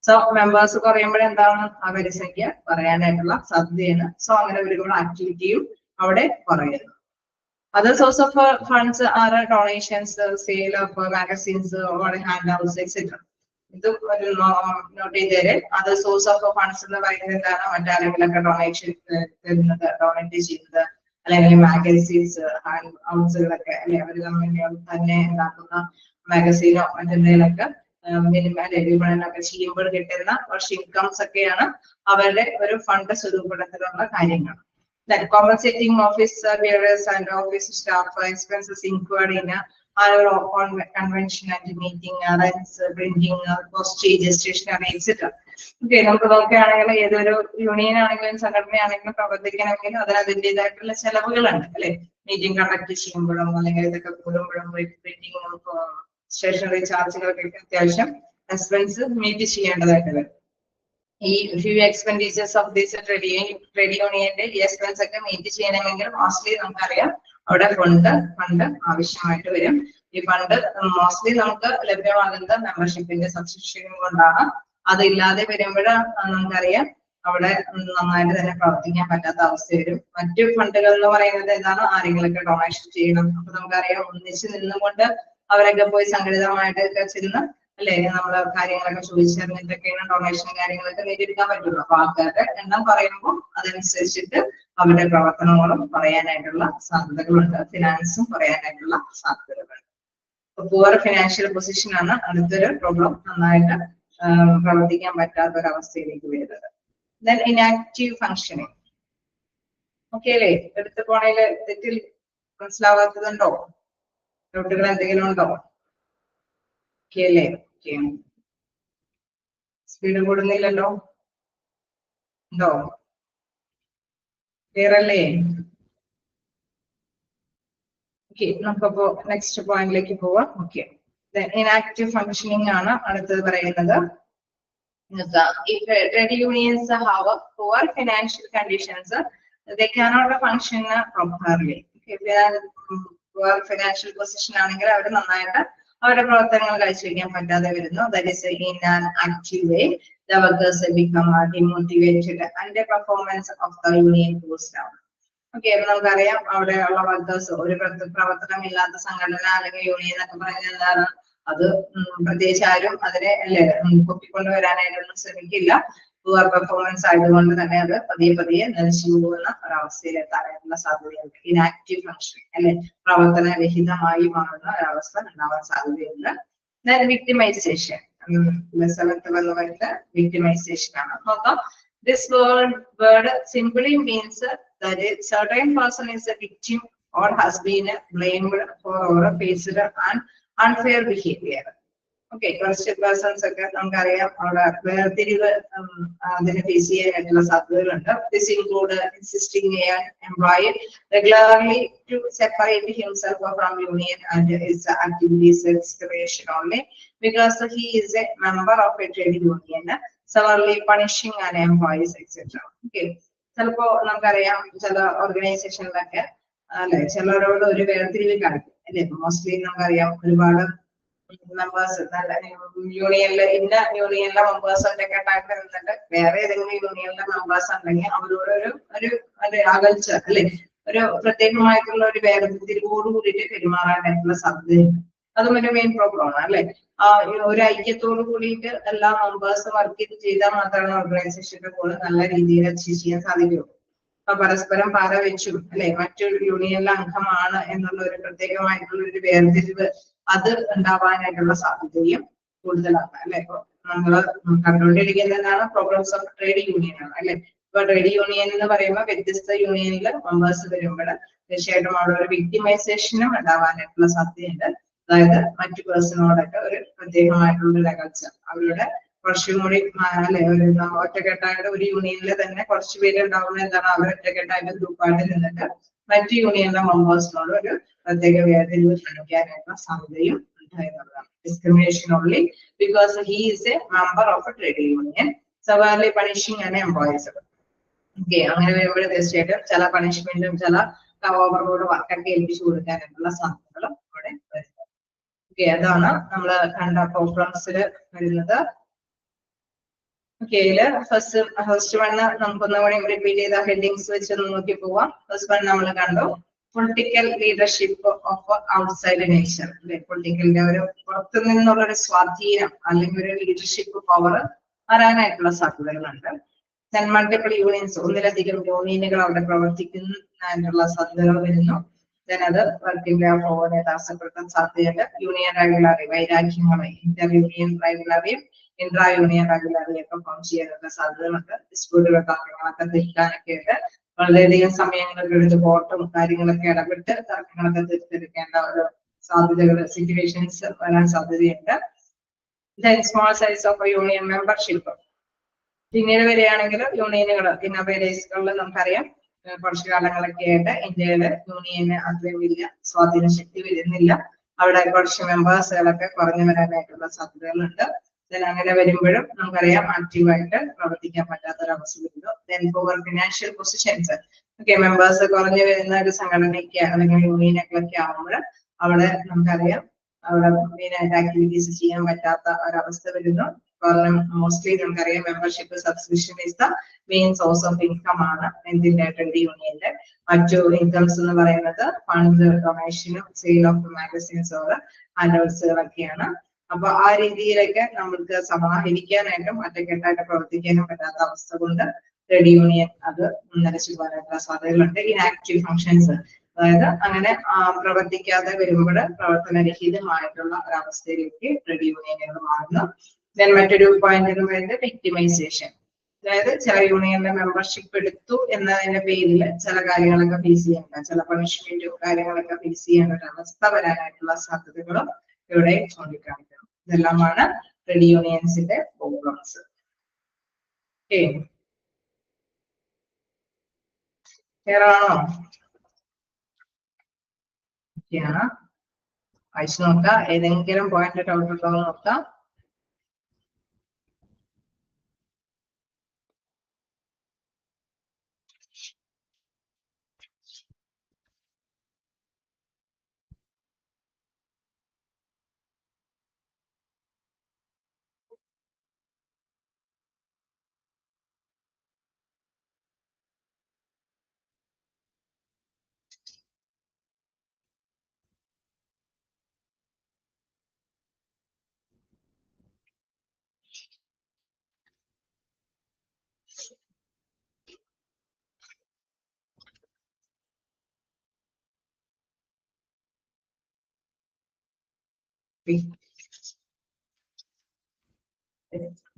സോ മെമ്പേഴ്സ് കുറയുമ്പോൾ എന്താണ്, ആ പരിസംഖ്യ പറയാനായിട്ടുള്ള സാധ്യതയാണ്. സോ അങ്ങനെ വരുമ്പോൾ ആക്ടിവിറ്റിയും അവിടെ കുറയുന്നു. Other source of funds are donations, sale of magazines, or handouts, etc. ഇത് ഒരു നോട്ട് ചെയ്തേര്. അതർ സോഴ്സ് ഓഫ് ഫണ്ട്സ് എന്ന് പറയുന്നത് എന്താണ്, മറ്റാരെങ്കിലൊക്കെ ഡൊണേറ്റ് ചെയ്യുന്നത് അല്ലെങ്കിൽ മാഗസീൻസ് ഹാൻഡ് ഔട്ട്സുകളൊക്കെ അല്ലെ, അവർ തന്നെ ഉണ്ടാക്കുന്ന മാഗസീനോ മറ്റെന്തെങ്കിലൊക്കെ വിപണനമൊക്കെ ചെയ്യുമ്പോൾ കിട്ടുന്ന കുറച്ച് ഇൻകംസ് ഒക്കെയാണ് അവരുടെ ഒരു ഫണ്ട് സ്വരൂപത്തിലുള്ള കാര്യങ്ങൾ. That compensating office bearers and office staff expenses incurred in annual convention and meeting, rents, printing, postage, stationery, etc. Okay, നമുക്ക് നോക്കുകയാണെങ്കിൽ ഏതൊരു യൂണിയൻ ആണെങ്കിലും സംഘടനയാണെങ്കിലും പ്രവർത്തിക്കണമെങ്കിലും അതിന് അതിൻ്റെതായിട്ടുള്ള ചെലവുകളുണ്ട് അല്ലെ. മീറ്റിംഗ് കണ്ടക്ട് ചെയ്യുമ്പോഴും അല്ലെങ്കിൽ ഇതൊക്കെ കൂടുമ്പോഴും പ്രിന്റിങ്ങും സ്റ്റേഷനറി ചാർജുകളൊക്കെ അത്യാവശ്യം എക്സ്പെൻസ് മീറ്റ് ചെയ്യേണ്ടതായിട്ട് വരും. ഈ few expenditures of this trade യൂണിയന്റെ ഈ എക്സ്പെൻസ് ഒക്കെ മീറ്റ് ചെയ്യണമെങ്കിൽ മോസ്റ്റ്ലി നമുക്കറിയാം അവിടെ ഫണ്ട് ആവശ്യമായിട്ട് വരും. ഈ ഫണ്ട് മോസ്റ്റ്ലി നമുക്ക് ലഭ്യമാകുന്നത് മെമ്പർഷിപ്പിന്റെ സബ്സ്ക്രിപ്ഷൻ കൊണ്ടാണ്. അതില്ലാതെ വരുമ്പോൾ നമുക്കറിയാം അവിടെ നന്നായിട്ട് തന്നെ പ്രവർത്തിക്കാൻ പറ്റാത്ത അവസ്ഥ വരും. മറ്റു ഫണ്ടുകൾ എന്ന് പറയുന്നത് എന്താണ്, ആരെങ്കിലൊക്കെ ഡൊണേഷൻ ചെയ്യണം. അപ്പൊ നമുക്കറിയാം ഒന്നിച്ച് നിന്നുകൊണ്ട് അവരൊക്കെ പോയി സംഘടിതമായിട്ടൊക്കെ ചെന്ന് അല്ലെ നമ്മള് കാര്യങ്ങളൊക്കെ ചോദിച്ചറിഞ്ഞിട്ടൊക്കെയാണ് ഡൊണേഷൻ കാര്യങ്ങളൊക്കെ നേടിയെടുക്കാൻ പറ്റുള്ളൂ. അപ്പൊ ആൾക്കാരുടെ എണ്ണം പറയുമ്പോൾ അതനുസരിച്ചിട്ട് അവരുടെ പ്രവർത്തനങ്ങളും പറയാനായിട്ടുള്ള സാധ്യതകളുണ്ട്, ഫിനാൻസും പറയാനായിട്ടുള്ള സാധ്യതകളുണ്ട്. പുവർ ഫിനാൻഷ്യൽ പൊസിഷൻ ആണ് അടുത്തൊരു പ്രോബ്ലം, നന്നായിട്ട് പ്രവർത്തിക്കാൻ പറ്റാത്ത ഒരു അവസ്ഥയിലേക്ക് വരുന്നത്. Then inactive functioning. ഓക്കെ അല്ലേ, എടുത്തു പോണേല് തെറ്റിൽ മനസ്സിലാവാത്തതുണ്ടോ, ഡൗട്ടുകൾ എന്തെങ്കിലും ഉണ്ടോ? ഓക്കെ അല്ലേ, സ്പീഡ് കൂടുന്നില്ലല്ലോ, ഉണ്ടോ? ക്ലിയർ അല്ലേ? ഓക്കെ, നമുക്കപ്പോ നെക്സ്റ്റ് പോയിന്റിലേക്ക് പോവാം. ഓക്കെ, ഇനാക്റ്റീവ് ഫങ്ഷനിങ് ആണ് അടുത്തത് പറയുന്നത്. If trade unions have poor financial conditions, they cannot function properly. Poor financial position ആണെങ്കിൽ അവർ നന്നായിട്ട് അവരുടെ പ്രവർത്തനങ്ങൾ കാഴ്ചവെക്കാൻ പറ്റാതെ വരുന്നു. That is in an active way, the workers become demotivated and the performance of the union goes down. Okay, നമുക്കറിയാം അവിടെയുള്ള workers ഒരു പ്രവർത്തനമില്ലാത്ത സംഘടന അല്ലെങ്കിൽ യൂണിയൻ എന്നൊക്കെ പറഞ്ഞാൽ എന്താണ്, അത് പ്രത്യേകിച്ച് ആരും അതിനെ അല്ലെ പൊക്കിക്കൊണ്ടുവരാനായിട്ടൊന്നും ശ്രമിക്കില്ല. പുവർ പെർഫോമൻസ് ആയതുകൊണ്ട് തന്നെ അത് പതിയെ നശിച്ചു പോകുന്ന ഒരവസ്ഥയിലെത്താനായിട്ടുള്ള സാധ്യതയുണ്ട്. ഇനാക്റ്റീവ് ഫങ്ഷൻ അല്ലെ, പ്രവർത്തനരഹിതമായി മാറുന്ന ഒരവസ്ഥ ഉണ്ടാവാൻ സാധ്യതയുണ്ട്. വിക്ടിമൈസേഷൻ, സെവൻത്ത് വന്നിട്ട് വിക്ടിമൈസേഷൻ ആണ്. നോക്കാം, this word simply means that a certain person is a victim or has been blamed for or faced an unfair behavior. Okay, കുറച്ച് പേഴ്സൺസ് ഒക്കെ നമുക്കറിയാം അവിടെ വേർതിരിവ് അതിനെ ഫേസ് ചെയ്യാനായിട്ടുള്ള സാധ്യതകളുണ്ട്. This include insisting an employee regularly to separate himself from union and his activities expression only because he is a member of a trade union, severely punishing an employees, etc. Okay, ചിലപ്പോ നമുക്കറിയാം ചില ഓർഗനൈസേഷനിലൊക്കെ അല്ലെ ചിലരോട് ഒരു വേർതിരിവ് കാണിക്കും അല്ലെ. Mostly നമുക്കറിയാം ഒരുപാട് മെമ്പേഴ്സ് യൂണിയനിലെ യൂണിയനിലെ മെമ്പേഴ്സിന്റെ ഒക്കെ ആയിട്ട് നിന്നിട്ട് വേറെ ഏതെങ്കിലും യൂണിയനിലെ മെമ്പേഴ്സ് ഉണ്ടെങ്കിൽ അവരോട് ഒരു അകൽച്ച അല്ലെ, ഒരു പ്രത്യേകമായിട്ടുള്ള ഒരു വേർതിരിവോട് കൂടിയിട്ട് പെരുമാറാനായിട്ടുള്ള സാധ്യതയുണ്ട്. അതും ഒരു മെയിൻ പ്രോബ്ലം ആണ് അല്ലെ. ഒരു ഐക്യത്തോട് കൂടിയിട്ട് എല്ലാ മെമ്പേഴ്സ് വർക്ക് ചെയ്താൽ മാത്രമാണ് ഓർഗനൈസേഷന്റെ ഗോൾ നല്ല രീതിയിൽ അച്ചീവ് ചെയ്യാൻ സാധിക്കുള്ളൂ. അപ്പൊ പരസ്പരം പാര വെച്ചും അല്ലെ മറ്റൊരു യൂണിയനിലെ അംഗമാണ് എന്നുള്ള ഒരു പ്രത്യേകമായിട്ടുള്ള ഒരു വേർതിരിവ് അത് ഉണ്ടാവാനായിട്ടുള്ള സാധ്യതയും കൂടുതലാണ് അല്ലെ. ഇപ്പൊ നമ്മള് കണ്ടുകൊണ്ടിരിക്കുന്നതാണ് പ്രോബ്ലംസ് ഓഫ് ട്രേഡ് യൂണിയൻ ആണ് അല്ലെ. ഇപ്പൊ ട്രേഡ് യൂണിയൻ എന്ന് പറയുമ്പോൾ വ്യത്യസ്ത യൂണിയനിൽ മെമ്പേഴ്സ് വരുമ്പോൾ തീർച്ചയായിട്ടും അവിടെ ഒരു വിക്ടിമൈസേഷനും ഉണ്ടാവാനായിട്ടുള്ള സാധ്യതയുണ്ട്. അതായത് മറ്റു പേഴ്സണോടൊക്കെ ഒരു പ്രത്യേകമായിട്ടുള്ള ഒരു അകൽച്ച, അവരുടെ കുറച്ചും കൂടി അല്ലെ ഒരു ഒറ്റക്കെട്ടായിട്ട് ഒരു യൂണിയനിൽ തന്നെ കുറച്ച് പേര് ഉണ്ടാവുന്ന എന്താണ് അവർ ഒറ്റക്കെട്ടായിട്ട് ഗ്രൂപ്പായിട്ട് നിന്നിട്ട് മറ്റു യൂണിയനിലെ മെമ്പേഴ്സിനോട് ഒരു പ്രത്യേക വേർതിരിവ് കാണിക്കാനായിട്ടുള്ള സാധ്യതയും ഉണ്ടായിരുന്നതാണ്. Discrimination only because he is a member of a trade union severely punishing and employees. Okay, അങ്ങനെ വരുമ്പോൾ തീർച്ചയായിട്ടും ചില പണിഷ്മെന്റും ചില ഓവറോട് വർക്കൊക്കെ ഏൽപ്പിച്ചു കൊടുക്കാനായിട്ടുള്ള സാധ്യതകളും ഇവിടെ വരുന്നത്. ഓക്കെ, അതാണ് നമ്മൾ കണ്ട പ്രോബ്ലംസിൽ വരുന്നത്. ഓക്കെയില് ഫസ്റ്റ് വണ് നമുക്കൊന്നും കൂടി റിപ്പീറ്റ് ചെയ്ത ഹെഡിങ്സ് വെച്ച് നോക്കി പോവാം. ഫസ്റ്റ് വൺ നമ്മൾ കണ്ടു political leadership of outside nature അല്ലെ. പൊളിറ്റിക്കലിന്റെ ഒരു പുറത്തു നിന്നുള്ള ഒരു സ്വാധീനം അല്ലെങ്കിൽ ഒരു ലീഡർഷിപ്പ് പവർ വരാനായിട്ടുള്ള സാധ്യതകളുണ്ട്. മൾട്ടിപ്പിൾ യൂണിയൻസ്, ഒന്നിലധികം യൂണിയനുകൾ അവിടെ പ്രവർത്തിക്കുന്നതിനുള്ള സാധ്യതകൾ വരുന്നു. അത് വർക്കിംഗ് ഫോർവേഡ് തടസ്സപ്പെടുത്താൻ സാധ്യതയുണ്ട്. യൂണിയൻ റെഗുലറി വൈരാഗ്യങ്ങളെ ഇന്റർ യൂണിയൻ റെഗുലറിയും ഇൻട്രാ യൂണിയൻ റെഗുലറി ഒക്കെ ഫോം ചെയ്യാനുള്ള സാധ്യതകളുണ്ട്. ഡിസ്പ്യൂട്ടുകൾ തർക്കങ്ങളൊക്കെ തീർക്കാനൊക്കെ ആയിട്ട് വളരെയധികം സമയങ്ങളൊക്കെ എടുത്ത് കോർട്ടും കാര്യങ്ങളൊക്കെ ഇടപെട്ട് തർക്കങ്ങളൊക്കെ തീർത്തെടുക്കേണ്ട ഒരു സാധ്യതകൾ സിറ്റുവേഷൻസ് വരാൻ സാധ്യതയുണ്ട്. Small size of union membership പിന്നീട് വരികയാണെങ്കിൽ യൂണിയനുകൾ ഇന്നോവേറ്റേഴ്സുകളിൽ നമുക്കറിയാം കുറച്ചു കാലങ്ങളൊക്കെ ആയിട്ട് ഇന്ത്യയിലെ യൂണിയന് അത്രയും വലിയ സ്വാധീന ശക്തി വരുന്നില്ല. അവിടെ കുറച്ച് മെമ്പേഴ്സുകളൊക്കെ കുറഞ്ഞു വരാനായിട്ടുള്ള സാധ്യതകളുണ്ട്. അങ്ങനെ വരുമ്പോഴും നമുക്കറിയാം ആക്റ്റീവായിട്ട് പ്രവർത്തിക്കാൻ പറ്റാത്തൊരവസ്ഥ വരുന്നു. Then for financial positions, okay, members കുറഞ്ഞു വരുന്ന ഒരു സംഘടനയ്ക്ക് അല്ലെങ്കിൽ യൂണിയനൊക്കെ ആകുമ്പോൾ അവിടെ നമുക്കറിയാം അവിടെ മെയിനായിട്ട് ആക്ടിവിറ്റീസ് ചെയ്യാൻ പറ്റാത്ത ഒരവസ്ഥ വരുന്നു. കാരണം മോസ്റ്റ്ലി നമുക്കറിയാം membership subscription is the main source of income ആണ് എന്തിന്റെ ട്രേഡ് യൂണിയന്റെ. മറ്റു ഇൻകംസ് എന്ന് പറയുന്നത് ഫണ്ട് ഡൊണേഷനും സെയിൽ ഓഫ് മാഗസിൻസ് ഓർ ഹാൻഡ്ഔട്സുകളൊക്കെയാണ്. അപ്പൊ ആ രീതിയിലൊക്കെ നമുക്ക് സമാഹരിക്കാനായിട്ടും ഒറ്റക്കെട്ടായിട്ട് പ്രവർത്തിക്കാനും പറ്റാത്ത അവസ്ഥ കൊണ്ട് ട്രേഡ് യൂണിയൻ അത് നിലച്ചു പോകാനായിട്ടുള്ള സാധ്യതകളുണ്ട്. ഇൻആക്റ്റീവ് ഫങ്ഷൻസ്, അതായത് അങ്ങനെ പ്രവർത്തിക്കാതെ വരുമ്പോൾ പ്രവർത്തനരഹിതമായിട്ടുള്ള ഒരവസ്ഥയിലേക്ക് ട്രേഡ് യൂണിയനുകൾ മാറുന്നു. ദെൻ മറ്റൊരു പോയിന്റ് എന്ന് പറയുന്നത് വിക്ടിമൈസേഷൻ, അതായത് ചില യൂണിയനിലെ മെമ്പർഷിപ്പ് എടുത്തു എന്നതിന്റെ പേരിൽ ചില കാര്യങ്ങളൊക്കെ ഫേസ് ചെയ്യേണ്ട, ചില പണിഷ്മെന്റും കാര്യങ്ങളൊക്കെ ഫേസ് ചെയ്യേണ്ട ഒരു അവസ്ഥ വരാനായിട്ടുള്ള സാധ്യതകളും ഇവിടെ ചൂണ്ടിക്കാണിക്കണം. ഇതെല്ലാമാണ് ട്രേഡ് യൂണിയൻസിന്റെ പ്രോബ്ലംസ്. ക്ലിയറാണോ? ഓക്കെയാണ്, വായിച്ചു നോക്കാം. ഏതെങ്കിലും പോയിന്റ് ഡൗട്ട് ഉണ്ടോ എന്ന് നോക്കാം.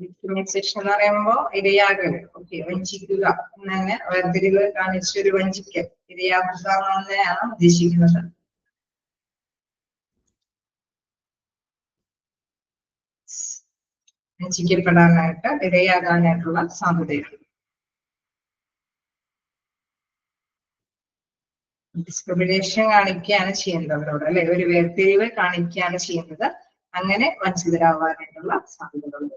വിക്ടിമൈസേഷൻ എന്ന് പറയുമ്പോ ഇരയാകല്, ഓക്കെ, വഞ്ചിക്കുക എന്നെ വേർതിരിവ് കാണിച്ചൊരു വഞ്ചിക്കൽ, ഇരയാക്കുക എന്നതാണ് ഉദ്ദേശിക്കുന്നത്. വഞ്ചിക്കപ്പെടാനായിട്ട് ഇരയാകാനായിട്ടുള്ള സാധ്യതയുണ്ട്. ഡിസ്ക്രിമിനേഷൻ കാണിക്കുകയാണ് ചെയ്യുന്നത് അവരോട് അല്ലെ, ഒരു വേർതിരിവ് കാണിക്കുകയാണ് ചെയ്യുന്നത്. അങ്ങനെ വഞ്ചിതരാവാനായിട്ടുള്ള സാധ്യതകളുണ്ട്.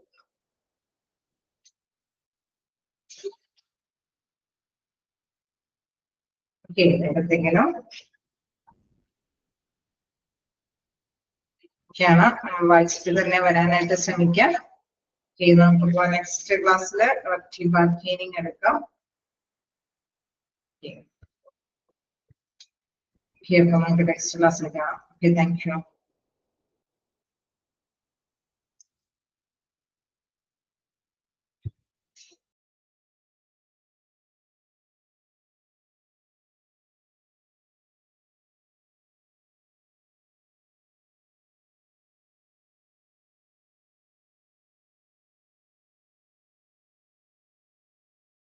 ഓക്കെ, എന്തെങ്കിലും ഒക്കെയാണ് വായിച്ചിട്ട് തന്നെ വരാനായിട്ട് ശ്രമിക്കാം. നമുക്ക് നെക്സ്റ്റ് ക്ലാസ്സിൽ കളക്റ്റീവ് ബാർഗെയിനിങ് എടുക്കാം. നമുക്ക് നെക്സ്റ്റ് ക്ലാസ്സിൽ കാണാം. Okay, thank you.